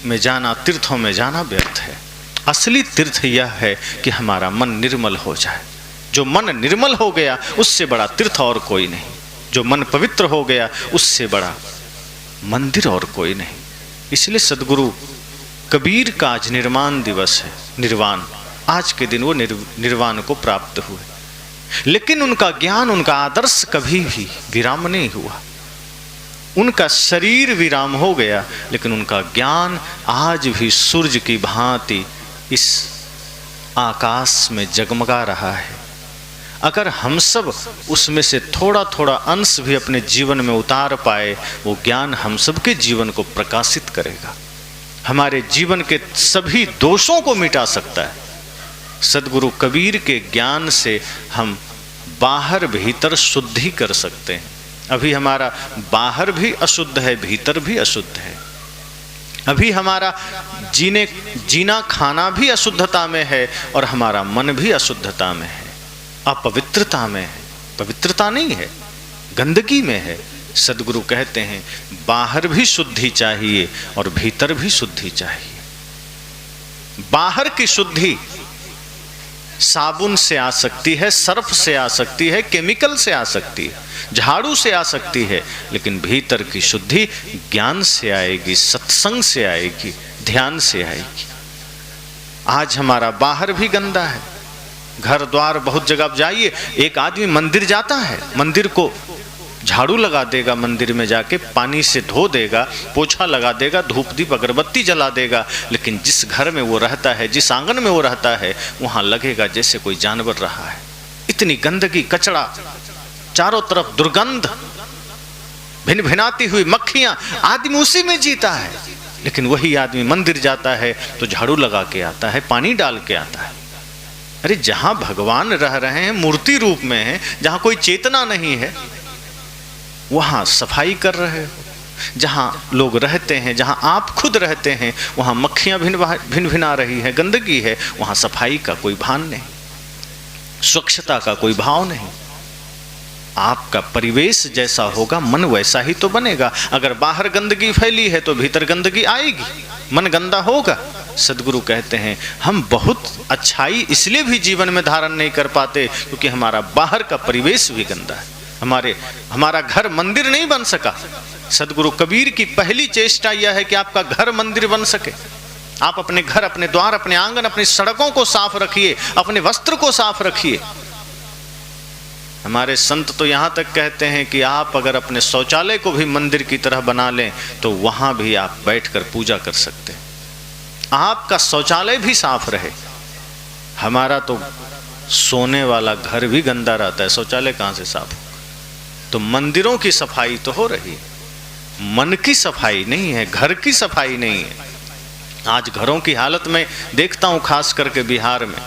में जाना, तीर्थों में जाना व्यर्थ है। असली तीर्थ यह है कि हमारा मन निर्मल हो जाए। जो मन निर्मल हो गया उससे बड़ा तीर्थ और कोई नहीं। जो मन पवित्र हो गया उससे बड़ा मंदिर और कोई नहीं। इसलिए सदगुरु कबीर का आज निर्वाण दिवस है, निर्वाण। आज के दिन वो निर्वाण को प्राप्त हुए, लेकिन उनका ज्ञान, उनका आदर्श कभी भी विराम नहीं हुआ। उनका शरीर विराम हो गया, लेकिन उनका ज्ञान आज भी सूरज की भांति इस आकाश में जगमगा रहा है। अगर हम सब उसमें से थोड़ा थोड़ा अंश भी अपने जीवन में उतार पाए, वो ज्ञान हम सबके जीवन को प्रकाशित करेगा, हमारे जीवन के सभी दोषों को मिटा सकता है। सदगुरु कबीर के ज्ञान से हम बाहर भीतर शुद्धि कर सकते हैं। अभी हमारा बाहर भी अशुद्ध है, भीतर भी अशुद्ध है। अभी हमारा जीना खाना भी अशुद्धता में है, और हमारा मन भी अशुद्धता में है, अपवित्रता में है। पवित्रता नहीं है, गंदगी में है। सदगुरु कहते हैं बाहर भी शुद्धि चाहिए और भीतर भी शुद्धि चाहिए। बाहर की शुद्धि साबुन से आ सकती है, सर्फ से आ सकती है, केमिकल से आ सकती है, झाड़ू से आ सकती है, लेकिन भीतर की शुद्धि ज्ञान से आएगी, सत्संग से आएगी, ध्यान से आएगी। आज हमारा बाहर भी गंदा है, घर द्वार बहुत जगह जाइए, एक आदमी मंदिर जाता है, मंदिर को झाड़ू लगा देगा, मंदिर में जाके पानी से धो देगा, पोछा लगा देगा, धूप दीप अगरबत्ती जला देगा, लेकिन जिस घर में वो रहता है, जिस आंगन में वो रहता है, वहाँ लगेगा जैसे कोई जानवर रहा है। इतनी गंदगी, कचड़ा, चारों तरफ दुर्गंध, भिन भिनाती हुई मक्खियां, आदमी उसी में जीता है। लेकिन वही आदमी मंदिर जाता है तो झाड़ू लगा के आता है, पानी डाल के आता है। अरे जहां भगवान रह रहे हैं, मूर्ति रूप में है, जहां कोई चेतना नहीं है, वहां सफाई कर रहे हो। जहां लोग रहते हैं, जहां आप खुद रहते हैं, वहां मक्खियां भिन भिना रही है, गंदगी है, वहां सफाई का कोई भान नहीं, स्वच्छता का कोई भाव नहीं। आपका परिवेश जैसा होगा, मन वैसा ही तो बनेगा। अगर बाहर गंदगी फैली है तो भीतर गंदगी आएगी, मन गंदा होगा। सदगुरु कहते हैं हम बहुत अच्छाई इसलिए भी जीवन में धारण नहीं कर पाते क्योंकि हमारा बाहर का परिवेश भी गंदा है। हमारा घर मंदिर नहीं बन सका। सदगुरु कबीर की पहली चेष्टा यह है कि आपका घर मंदिर बन सके। आप अपने घर, अपने द्वार, अपने आंगन, अपनी सड़कों को साफ रखिए, अपने वस्त्र को साफ रखिए। हमारे संत तो यहाँ तक कहते हैं कि आप अगर अपने शौचालय को भी मंदिर की तरह बना लें तो वहाँ भी आप बैठकर पूजा कर सकते हैं। आपका शौचालय भी साफ रहे। हमारा तो सोने वाला घर भी गंदा रहता है, शौचालय कहाँ से साफ हो? तो मंदिरों की सफाई तो हो रही है, मन की सफाई नहीं है, घर की सफाई नहीं है। आज घरों की हालत में देखता हूँ, खास करके बिहार में,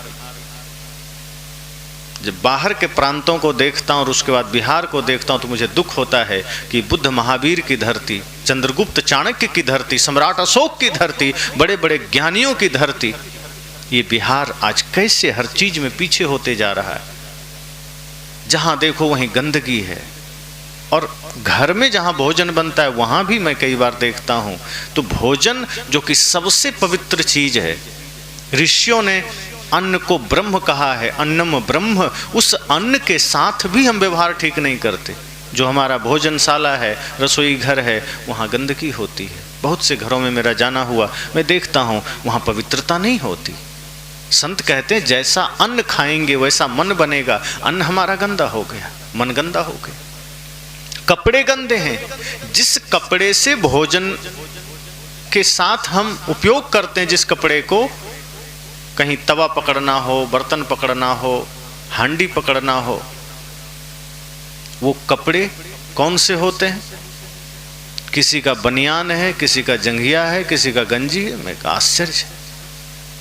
जब बाहर के प्रांतों को देखता हूँ और उसके बाद बिहार को देखता हूँ तो मुझे दुख होता है कि बुद्ध महावीर की धरती, चंद्रगुप्त चाणक्य की धरती, सम्राट अशोक की धरती, बड़े बड़े ज्ञानियों की धरती, ये बिहार आज कैसे हर चीज में पीछे होते जा रहा है। जहां देखो वहीं गंदगी है, और घर में जहां भोजन बनता है वहां भी मैं कई बार देखता हूं तो भोजन जो कि सबसे पवित्र चीज है, ऋषियों ने अन्न को ब्रह्म कहा है, अन्नम ब्रह्म, उस अन्न के साथ भी हम व्यवहार ठीक नहीं करते। जो हमारा भोजनशाला है, रसोई घर है, वहाँ गंदगी होती है। बहुत से घरों में मेरा जाना हुआ, मैं देखता हूँ वहाँ पवित्रता नहीं होती। संत कहते हैं जैसा अन्न खाएंगे वैसा मन बनेगा। अन्न हमारा गंदा हो गया, मन गंदा हो गया, कपड़े गंदे हैं। जिस कपड़े से भोजन के साथ हम उपयोग करते हैं, जिस कपड़े को कहीं तवा पकड़ना हो, बर्तन पकड़ना हो, हांडी पकड़ना हो, वो कपड़े कौन से होते हैं? किसी का बनियान है, किसी का जंघिया है, किसी का गंजी है। मैं का आश्चर्य है,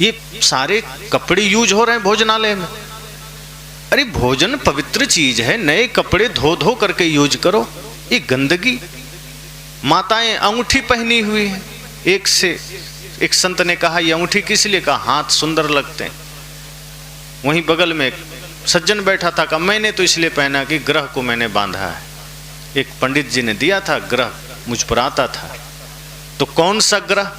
ये सारे कपड़े यूज हो रहे हैं भोजनालय में। अरे भोजन पवित्र चीज है, नए कपड़े धो धो करके यूज करो। ये गंदगी, माताएं अंगूठी पहनी हुई है। एक संत ने कहा ये अंगूठी किस लिए? कहा हाथ सुंदर लगते हैं। वहीं बगल में एक सज्जन बैठा था, कहा मैंने तो इसलिए पहना कि ग्रह को मैंने बांधा है। एक पंडित जी ने दिया था, ग्रह मुझ पर आता था। तो कौन सा ग्रह?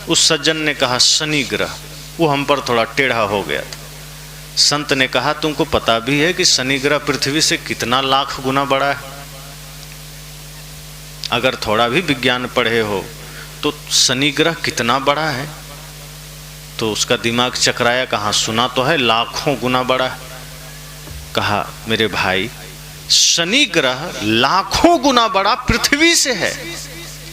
उस सज्जन ने कहा शनि ग्रह, वो हम पर थोड़ा टेढ़ा हो गया था। संत ने कहा तुमको पता भी है कि शनि ग्रह पृथ्वी से कितना लाख गुना बड़ा है? अगर थोड़ा भी विज्ञान पढ़े हो तो शनि ग्रह कितना बड़ा है? तो उसका दिमाग चकराया, कहा सुना तो है लाखों गुना बड़ा है। कहा मेरे भाई, शनि ग्रह लाखों गुना बड़ा पृथ्वी से है।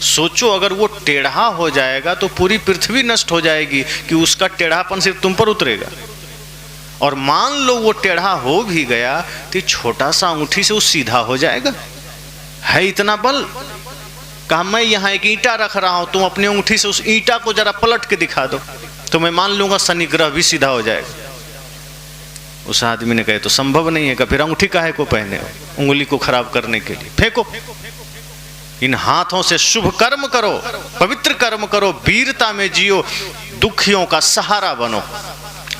सोचो अगर वो टेढ़ा हो जाएगा तो पूरी पृथ्वी नष्ट हो जाएगी कि उसका टेढ़ापन सिर्फ तुम पर उतरेगा। और मान लो वो टेढ़ा हो भी गया तो छोटा सा अंगूठी से वो सीधा हो जाएगा? है इतना बल? कहा मैं यहाँ एक ईंटा रख रहा हूं, तुम अपनी अंगूठी से उस ईंटा को जरा पलट के दिखा दो तो मैं मान लूंगा शनि ग्रह भी सीधा हो जाएगा। उस आदमी ने कहा तो संभव नहीं है। कि फिर अंगूठी काहे को पहने हो? उंगली को खराब करने के लिए। फेंको। इन हाथों से शुभ कर्म करो, पवित्र कर्म करो, वीरता में जियो, दुखियों का सहारा बनो,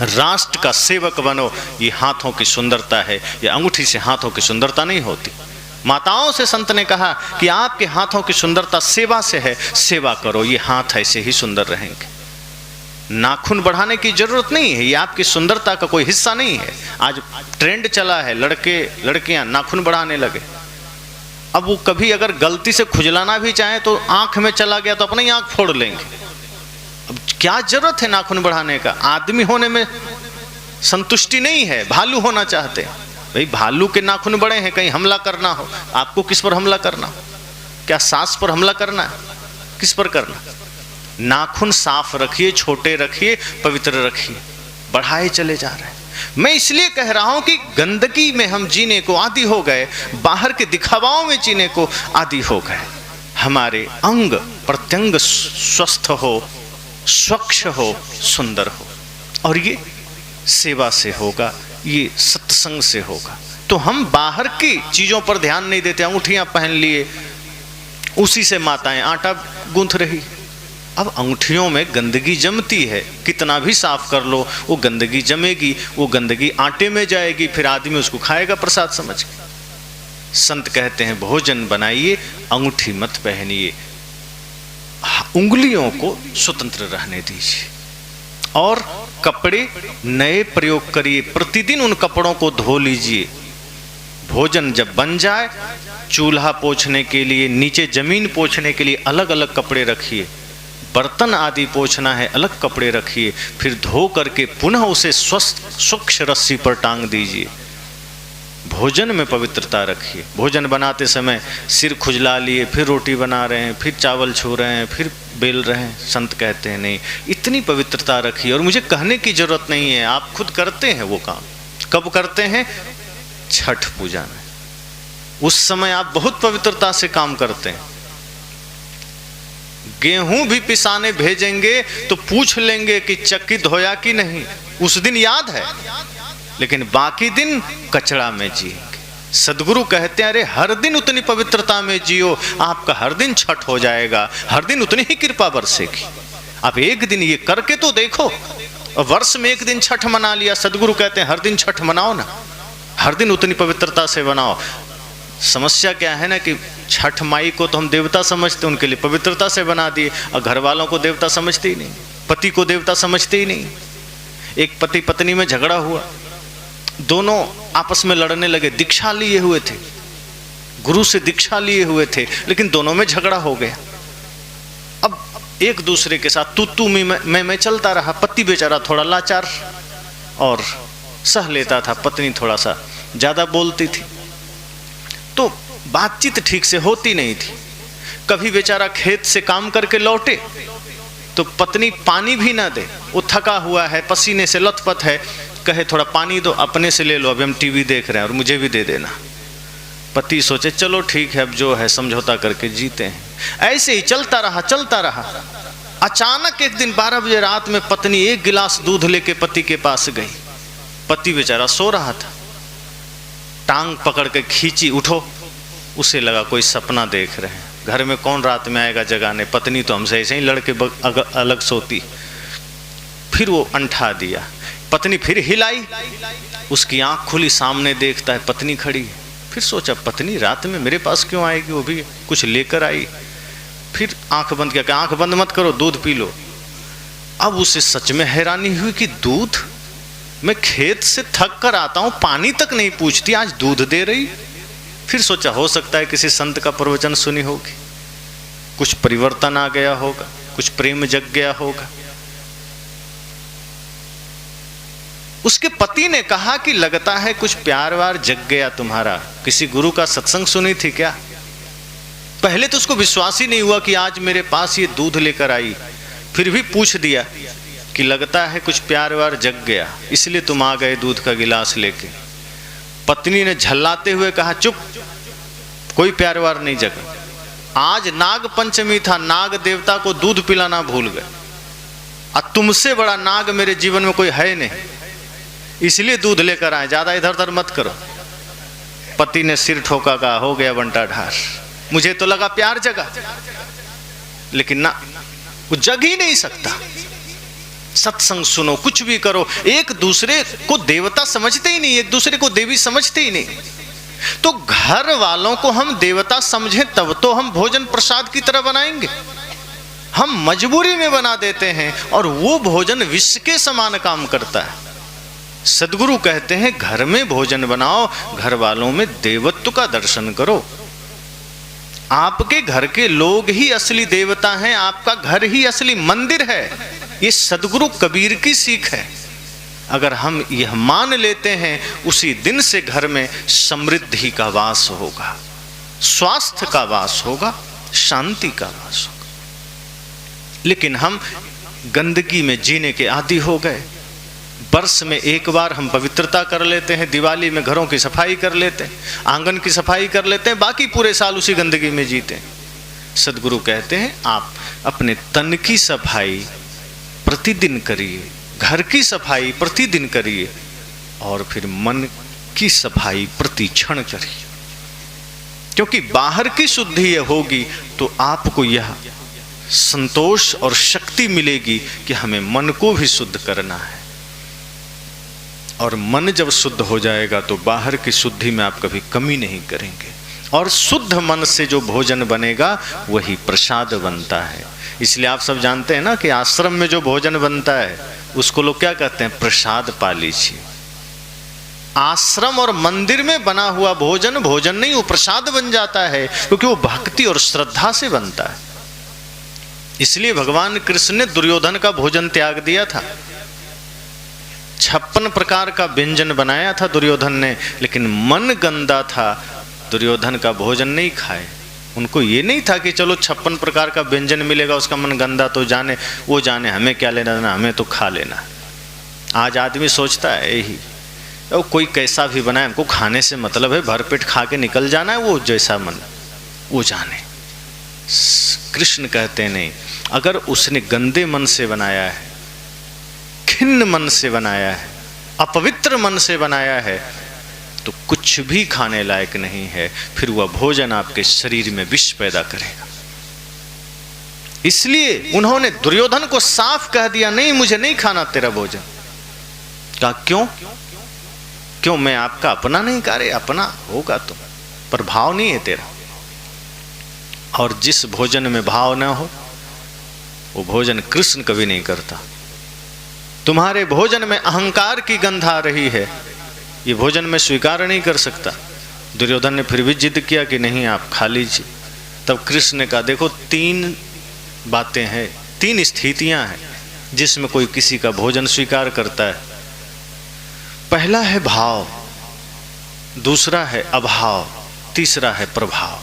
राष्ट्र का सेवक बनो। ये हाथों की सुंदरता है, ये अंगूठी से हाथों की सुंदरता नहीं होती। माताओं से संत ने कहा कि आपके हाथों की सुंदरता सेवा से है, सेवा करो, ये हाथ ऐसे ही सुंदर रहेंगे। नाखून बढ़ाने की जरूरत नहीं है, ये आपकी सुंदरता का कोई हिस्सा नहीं है। आज ट्रेंड चला है, लड़के लड़कियां नाखून बढ़ाने लगे। अब वो कभी अगर गलती से खुजलाना भी चाहे तो आंख में चला गया तो अपनी आंख फोड़ लेंगे। अब क्या जरूरत है नाखून बढ़ाने का? आदमी होने में संतुष्टि नहीं है, भालू होना चाहते हैं। भाई भालू के नाखून बड़े हैं, कहीं हमला करना हो, आपको किस पर हमला करना हो? क्या सास पर हमला करना है? किस पर करना? नाखून साफ रखिए, छोटे रखिए, पवित्र रखिए, बढ़ाए चले जा रहे हैं। मैं इसलिए कह रहा हूं कि गंदगी में हम जीने को आदी हो गए, बाहर के दिखावाओं में जीने को आदी हो गए। हमारे अंग प्रत्यंग स्वस्थ हो, स्वच्छ हो, सुंदर हो, और ये सेवा से होगा, ये सत्संग से होगा। तो हम बाहर की चीजों पर ध्यान नहीं देते। अंगूठियां पहन लिए, उसी से माताएं आटा गूंथ रही। अब अंगूठियों में गंदगी जमती है, कितना भी साफ कर लो वो गंदगी जमेगी, वो गंदगी आटे में जाएगी, फिर आदमी उसको खाएगा प्रसाद समझ के। संत कहते हैं भोजन बनाइए, अंगूठी मत पहनिए, उंगलियों को स्वतंत्र रहने दीजिए, और कपड़े नए प्रयोग करिए। प्रतिदिन उन कपड़ों को धो लीजिए। भोजन जब बन जाए, चूल्हा पोंछने के लिए, नीचे जमीन पोंछने के लिए अलग अलग कपड़े रखिए, बर्तन आदि पोंछना है अलग कपड़े रखिए, फिर धो करके पुनः उसे स्वच्छ रस्सी पर टांग दीजिए। भोजन में पवित्रता रखिए। भोजन बनाते समय सिर खुजला लिए, फिर रोटी बना रहे हैं, फिर चावल छू रहे हैं, फिर बेल रहे हैं। संत कहते हैं नहीं, इतनी पवित्रता रखिए। और मुझे कहने की जरूरत नहीं है, आप खुद करते हैं वो काम। कब करते हैं? छठ पूजा में। उस समय आप बहुत पवित्रता से काम करते हैं। गेहूं भी पिसाने भेजेंगे तो पूछ लेंगे कि चक्की धोया कि नहीं, उस दिन याद है, लेकिन बाकी दिन कचरा में जिएंगे। सदगुरु कहते हैं अरे हर दिन उतनी पवित्रता में जियो, आपका हर दिन छठ हो जाएगा, हर दिन उतनी ही कृपा बरसेगी। आप एक दिन ये करके तो देखो, और वर्ष में एक दिन छठ मना लिया। सदगुरु कहते हैं हर दिन छठ मनाओ ना, हर दिन उतनी पवित्रता से बनाओ। समस्या क्या है ना कि छठ माई को तो हम देवता समझते, उनके लिए पवित्रता से बना दिए, और घर वालों को देवता समझते ही नहीं, पति को देवता समझते ही नहीं। एक पति पत्नी में झगड़ा हुआ, दोनों आपस में लड़ने लगे, दीक्षा लिए हुए थे, गुरु से दीक्षा लिए हुए थे, लेकिन दोनों में झगड़ा हो गया। अब एक दूसरे के साथ तू मैं चलता रहा। पति बेचारा थोड़ा लाचार और सह लेता था, पत्नी थोड़ा सा ज्यादा बोलती थी, तो बातचीत ठीक से होती नहीं थी। कभी बेचारा खेत से काम करके लौटे तो पत्नी पानी भी ना दे, वो थका हुआ है, पसीने से लथपथ है, कहे थोड़ा पानी दो, अपने से ले लो, अभी हम टीवी देख रहे हैं और मुझे भी दे देना। पति सोचे चलो ठीक है, अब जो है समझौता करके जीते हैं। ऐसे ही चलता रहा। अचानक एक दिन 12 बजे रात में पत्नी एक गिलास दूध लेके पति के पास गई। पति बेचारा सो रहा था, टांग पकड़ के खींची, उठो। उसे लगा कोई सपना देख रहे हैं, घर में कौन रात में आएगा जगाने, पत्नी तो हमसे ऐसे ही लड़के अलग सोती। फिर वो अंठा दिया, पत्नी फिर हिलाई, उसकी आंख खुली, सामने देखता है पत्नी खड़ी है। फिर सोचा पत्नी रात में मेरे पास क्यों आएगी, वो भी कुछ लेकर आई। फिर आंख बंद किया, आंख बंद मत करो, दूध पी लो। अब उसे सच में हैरानी हुई कि दूध, मैं खेत से थक कर आता हूं, पानी तक नहीं पूछती, आज दूध दे रही। फिर सोचा हो सकता है किसी संत का प्रवचन सुनी होगी, कुछ परिवर्तन आ गया होगा, कुछ प्रेम जग गया होगा। उसके पति ने कहा कि लगता है कुछ प्यार वार जग गया तुम्हारा, किसी गुरु का सत्संग सुनी थी क्या? पहले तो उसको विश्वास ही नहीं हुआ कि आज मेरे पास ये दूध लेकर आई। फिर भी पूछ दिया कि लगता है कुछ प्यार वार जग गया, इसलिए तुम आ गए दूध का गिलास लेके। पत्नी ने झल्लाते हुए कहा चुप, कोई प्यार वार नहीं जगा। आज नाग पंचमी था, नाग देवता को दूध पिलाना भूल गए, और तुमसे बड़ा नाग मेरे जीवन में कोई है नहीं, इसलिए दूध लेकर आए, ज्यादा इधर उधर मत करो। पति ने सिर ठोका, कहा हो गया बंटा ढार, मुझे तो लगा प्यार जगा, लेकिन ना, वो जग ही नहीं सकता। सत्संग सुनो, कुछ भी करो, एक दूसरे को देवता समझते ही नहीं, एक दूसरे को देवी समझते ही नहीं। तो घर वालों को हम देवता समझें तब तो हम भोजन प्रसाद की तरह बनाएंगे। हम मजबूरी में बना देते हैं और वो भोजन विष के समान काम करता है। सदगुरु कहते हैं घर में भोजन बनाओ, घर वालों में देवत्व का दर्शन करो। आपके घर के लोग ही असली देवता हैं, आपका घर ही असली मंदिर है। ये सदगुरु कबीर की सीख है। अगर हम यह मान लेते हैं, उसी दिन से घर में समृद्धि का वास होगा, स्वास्थ्य का वास होगा, शांति का वास होगा। लेकिन हम गंदगी में जीने के आदी हो गए। वर्ष में एक बार हम पवित्रता कर लेते हैं, दिवाली में घरों की सफाई कर लेते हैं, आंगन की सफाई कर लेते हैं, बाकी पूरे साल उसी गंदगी में जीते हैं। सदगुरु कहते हैं आप अपने तन की सफाई प्रतिदिन करिए, घर की सफाई प्रतिदिन करिए, और फिर मन की सफाई प्रति क्षण करिए। क्योंकि बाहर की शुद्धि होगी तो आपको यह संतोष और शक्ति मिलेगी कि हमें मन को भी शुद्ध करना है। और मन जब शुद्ध हो जाएगा तो बाहर की शुद्धि में आप कभी कमी नहीं करेंगे। और शुद्ध मन से जो भोजन बनेगा वही प्रसाद बनता है। इसलिए आप सब जानते हैं ना कि आश्रम में जो भोजन बनता है उसको लोग क्या कहते हैं, प्रसाद पा लीजिए। आश्रम और मंदिर में बना हुआ भोजन भोजन नहीं, वो प्रसाद बन जाता है, क्योंकि वो भक्ति और श्रद्धा से बनता है। इसलिए भगवान कृष्ण ने दुर्योधन का भोजन त्याग दिया था। 56 प्रकार का व्यंजन बनाया था दुर्योधन ने, लेकिन मन गंदा था, दुर्योधन का भोजन नहीं खाए। उनको ये नहीं था कि चलो 56 प्रकार का व्यंजन मिलेगा, उसका मन गंदा तो जाने, वो जाने, हमें क्या लेना देना, हमें तो खा लेना। आज आदमी सोचता है यही, तो कोई कैसा भी बनाए, हमको खाने से मतलब है, भरपेट खा के निकल जाना है, वो जैसा मन वो जाने। कृष्ण कहते नहीं, अगर उसने गंदे मन से बनाया है, खिन्न मन से बनाया है, अपवित्र मन से बनाया है, तो कुछ भी खाने लायक नहीं है। फिर वह भोजन आपके शरीर में विष पैदा करेगा। इसलिए उन्होंने दुर्योधन को साफ कह दिया, नहीं मुझे नहीं खाना तेरा भोजन। कहा क्यों? क्यों? मैं आपका अपना नहीं कह रहे, अपना होगा तो, पर भाव नहीं है तेरा। और जिस भोजन में भाव न हो वो भोजन कृष्ण कभी नहीं करता। तुम्हारे भोजन में अहंकार की गंध आ रही है, ये भोजन में स्वीकार नहीं कर सकता। दुर्योधन ने फिर भी जिद किया कि नहीं आप खा लीजिए। तब कृष्ण ने कहा देखो 3 बातें हैं, 3 स्थितियां हैं जिसमें कोई किसी का भोजन स्वीकार करता है। पहला है भाव, दूसरा है अभाव, तीसरा है प्रभाव।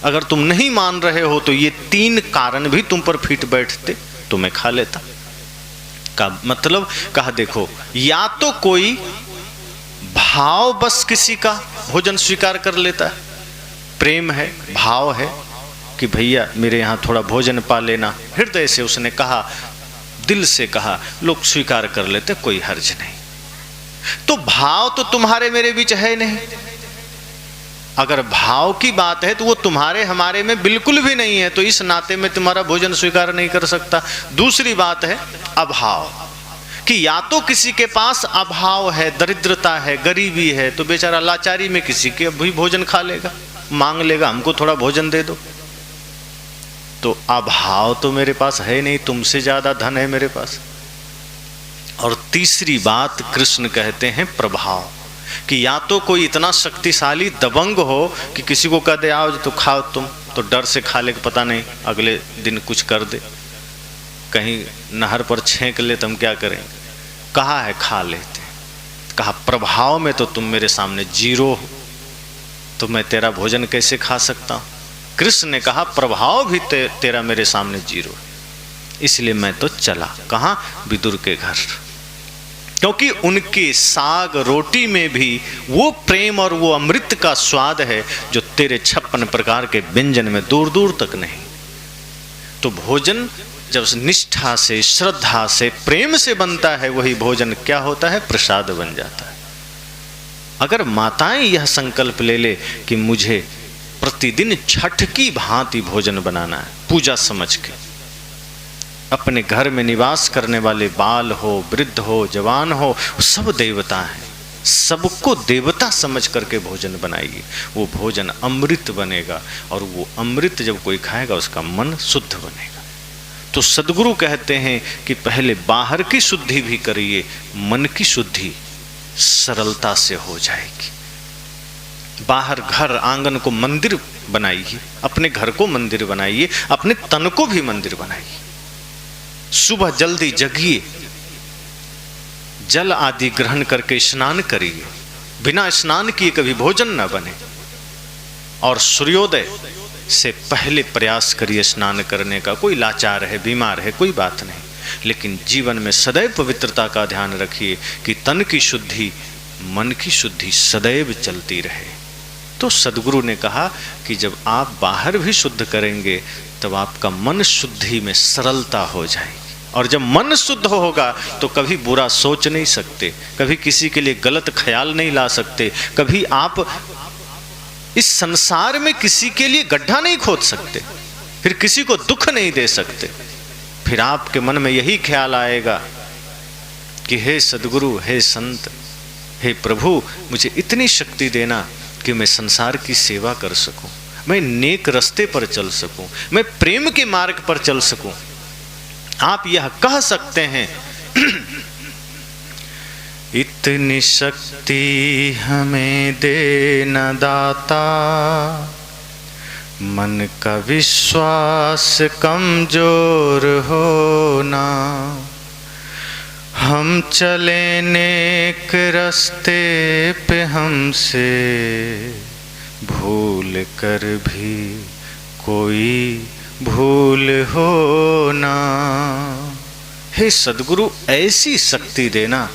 अगर तुम नहीं मान रहे हो तो ये 3 कारण भी तुम पर फिट बैठते तो मैं खा लेता। का मतलब कहा देखो, या तो कोई भाव बस किसी का भोजन स्वीकार कर लेता है, प्रेम है, भाव है कि भैया मेरे यहाँ थोड़ा भोजन पा लेना, हृदय से उसने कहा, दिल से कहा, लोग स्वीकार कर लेते, कोई हर्ज नहीं। तो भाव तो तुम्हारे मेरे बीच है नहीं। अगर भाव की बात है तो वो तुम्हारे हमारे में बिल्कुल भी नहीं है, तो इस नाते में तुम्हारा भोजन स्वीकार नहीं कर सकता। दूसरी बात है अभाव, कि या तो किसी के पास अभाव है, दरिद्रता है, गरीबी है, तो बेचारा लाचारी में किसी के भी भोजन खा लेगा, मांग लेगा हमको थोड़ा भोजन दे दो। तो अभाव तो मेरे पास है नहीं, तुमसे ज्यादा धन है मेरे पास। और तीसरी बात कृष्ण कहते हैं प्रभाव, कि या तो कोई इतना शक्तिशाली दबंग हो कि किसी को कह दे आओ तो खाओ तुम, तो डर से खा ले, पता नहीं अगले दिन कुछ कर दे, कहीं नहर पर छेंक ले तो हम क्या करेंगे। कहा है खा लेते, कहा प्रभाव में तो तुम मेरे सामने जीरो हो, तो मैं तेरा भोजन कैसे खा सकता हूँ। कृष्ण ने कहा प्रभाव भी तेरा मेरे सामने जीरो है, इसलिए मैं तो चला। कहाँ? विदुर के घर, क्योंकि उनके साग रोटी में भी वो प्रेम और वो अमृत का स्वाद है जो तेरे 56 प्रकार के व्यंजन में दूर दूर तक नहीं। तो भोजन जब निष्ठा से, श्रद्धा से, प्रेम से बनता है, वही भोजन क्या होता है? प्रसाद बन जाता है। अगर माताएं यह संकल्प ले ले कि मुझे प्रतिदिन छठ की भांति भोजन बनाना है, पूजा समझ के, अपने घर में निवास करने वाले बाल हो, वृद्ध हो, जवान हो, सब देवता हैं, सबको देवता समझ करके भोजन बनाइए, वो भोजन अमृत बनेगा। और वो अमृत जब कोई खाएगा उसका मन शुद्ध बनेगा। तो सद्गुरु कहते हैं कि पहले बाहर की शुद्धि भी करिए, मन की शुद्धि सरलता से हो जाएगी। बाहर घर आंगन को मंदिर बनाइए, अपने घर को मंदिर बनाइए, अपने तन को भी मंदिर बनाइए। सुबह जल्दी जगिए, जल आदि ग्रहण करके स्नान करिए, बिना स्नान किए कभी भोजन न बने। और सूर्योदय से पहले प्रयास करिए स्नान करने का। कोई लाचार है, बीमार है, कोई बात नहीं, लेकिन जीवन में सदैव पवित्रता का ध्यान रखिए कि तन की शुद्धि, मन की शुद्धि सदैव चलती रहे। तो सद्गुरु ने कहा कि जब आप बाहर भी शुद्ध करेंगे तब आपका मन शुद्धि में सरलता हो जाएगी। और जब मन शुद्ध होगा तो कभी बुरा सोच नहीं सकते, कभी किसी के लिए गलत ख्याल नहीं ला सकते, कभी आप इस संसार में किसी के लिए गड्ढा नहीं खोद सकते, फिर किसी को दुख नहीं दे सकते। फिर आपके मन में यही ख्याल आएगा कि हे सद्गुरु, हे संत, हे प्रभु, मुझे इतनी शक्ति देना कि मैं संसार की सेवा कर सकूं, मैं नेक रास्ते पर चल सकूं, मैं प्रेम के मार्ग पर चल सकूं। आप यह कह सकते हैं इतनी शक्ति हमें देना दाता, मन का विश्वास कमजोर होना, हम चले नेक रास्ते पे हमसे भूल कर भी कोई भूल हो ना। हे सद्गुरु, ऐसी शक्ति देना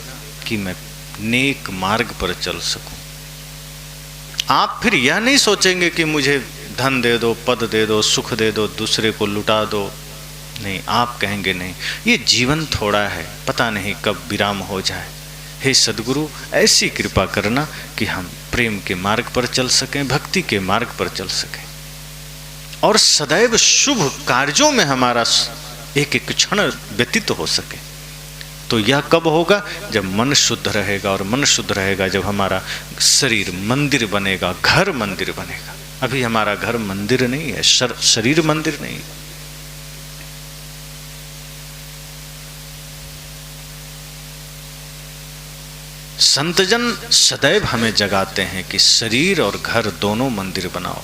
कि मैं नेक मार्ग पर चल सकूं। आप फिर यह नहीं सोचेंगे कि मुझे धन दे दो, पद दे दो, सुख दे दो, दूसरे को लुटा दो। नहीं, आप कहेंगे नहीं, ये जीवन थोड़ा है, पता नहीं कब विराम हो जाए। हे सद्गुरु, ऐसी कृपा करना कि हम प्रेम के मार्ग पर चल सकें, भक्ति के मार्ग पर चल सकें। और सदैव शुभ कार्यों में हमारा एक एक क्षण व्यतीत हो सके। तो यह कब होगा? जब मन शुद्ध रहेगा, और मन शुद्ध रहेगा जब हमारा शरीर मंदिर बनेगा, घर मंदिर बनेगा। अभी हमारा घर मंदिर नहीं है, शरीर मंदिर नहीं। संतजन सदैव हमें जगाते हैं कि शरीर और घर दोनों मंदिर बनाओ,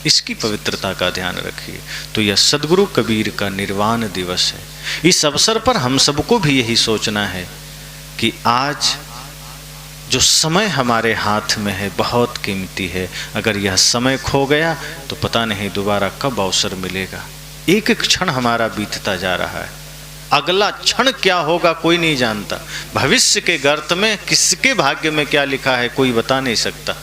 इसकी पवित्रता का ध्यान रखिए। तो यह सदगुरु कबीर का निर्वाण दिवस है। इस अवसर पर हम सबको भी यही सोचना है कि आज जो समय हमारे हाथ में है बहुत कीमती है। अगर यह समय खो गया तो पता नहीं दोबारा कब अवसर मिलेगा। एक एक क्षण हमारा बीतता जा रहा है, अगला क्षण क्या होगा कोई नहीं जानता। भविष्य के गर्त में किसके भाग्य में क्या लिखा है कोई बता नहीं सकता।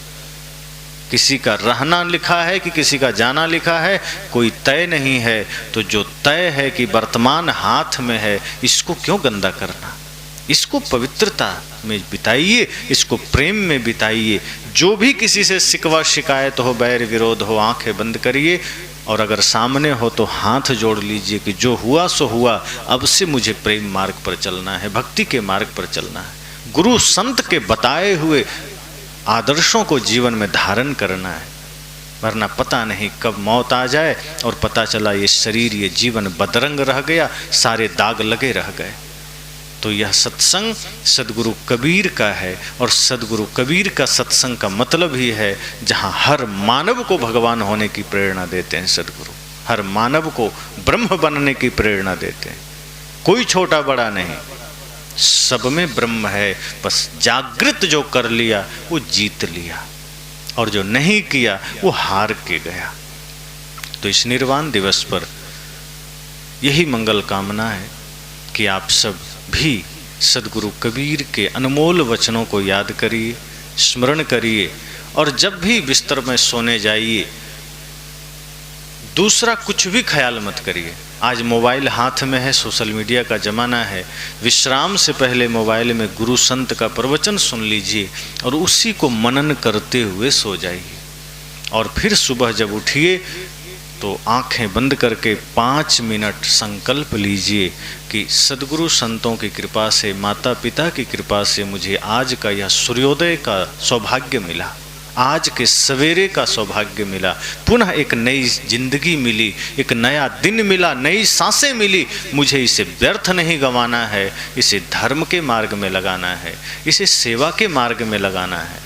किसी का रहना लिखा है कि किसी का जाना लिखा है, कोई तय नहीं है। तो जो तय है कि वर्तमान हाथ में है, इसको क्यों गंदा करना? इसको पवित्रता में बिताइए, इसको प्रेम में बिताइए। जो भी किसी से शिकवा शिकायत हो, बैर विरोध हो, आंखें बंद करिए, और अगर सामने हो तो हाथ जोड़ लीजिए कि जो हुआ सो हुआ, अब से मुझे प्रेम मार्ग पर चलना है, भक्ति के मार्ग पर चलना है, गुरु संत के बताए हुए आदर्शों को जीवन में धारण करना है। वरना पता नहीं कब मौत आ जाए और पता चला ये शरीर, ये जीवन बदरंग रह गया, सारे दाग लगे रह गए। तो यह सत्संग सदगुरु कबीर का है, और सदगुरु कबीर का सत्संग का मतलब ही है जहाँ हर मानव को भगवान होने की प्रेरणा देते हैं सदगुरु, हर मानव को ब्रह्म बनने की प्रेरणा देते हैं। कोई छोटा बड़ा नहीं, सब में ब्रह्म है। बस जागृत जो कर लिया वो जीत लिया, और जो नहीं किया वो हार के गया। तो इस निर्वाण दिवस पर यही मंगल कामना है कि आप सब भी सदगुरु कबीर के अनमोल वचनों को याद करिए, स्मरण करिए, और जब भी बिस्तर में सोने जाइए दूसरा कुछ भी ख्याल मत करिए। आज मोबाइल हाथ में है, सोशल मीडिया का ज़माना है। विश्राम से पहले मोबाइल में गुरु संत का प्रवचन सुन लीजिए और उसी को मनन करते हुए सो जाइए। और फिर सुबह जब उठिए तो आंखें बंद करके 5 मिनट संकल्प लीजिए कि सदगुरु संतों की कृपा से, माता पिता की कृपा से मुझे आज का यह सूर्योदय का सौभाग्य मिला, आज के सवेरे का सौभाग्य मिला, पुनः एक नई जिंदगी मिली, एक नया दिन मिला, नई सांसें मिली। मुझे इसे व्यर्थ नहीं गंवाना है, इसे धर्म के मार्ग में लगाना है, इसे सेवा के मार्ग में लगाना है,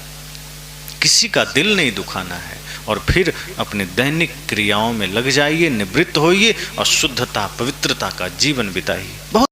किसी का दिल नहीं दुखाना है। और फिर अपने दैनिक क्रियाओं में लग जाइए, निवृत्त होइए और शुद्धता, पवित्रता का जीवन बिताइए। बहुत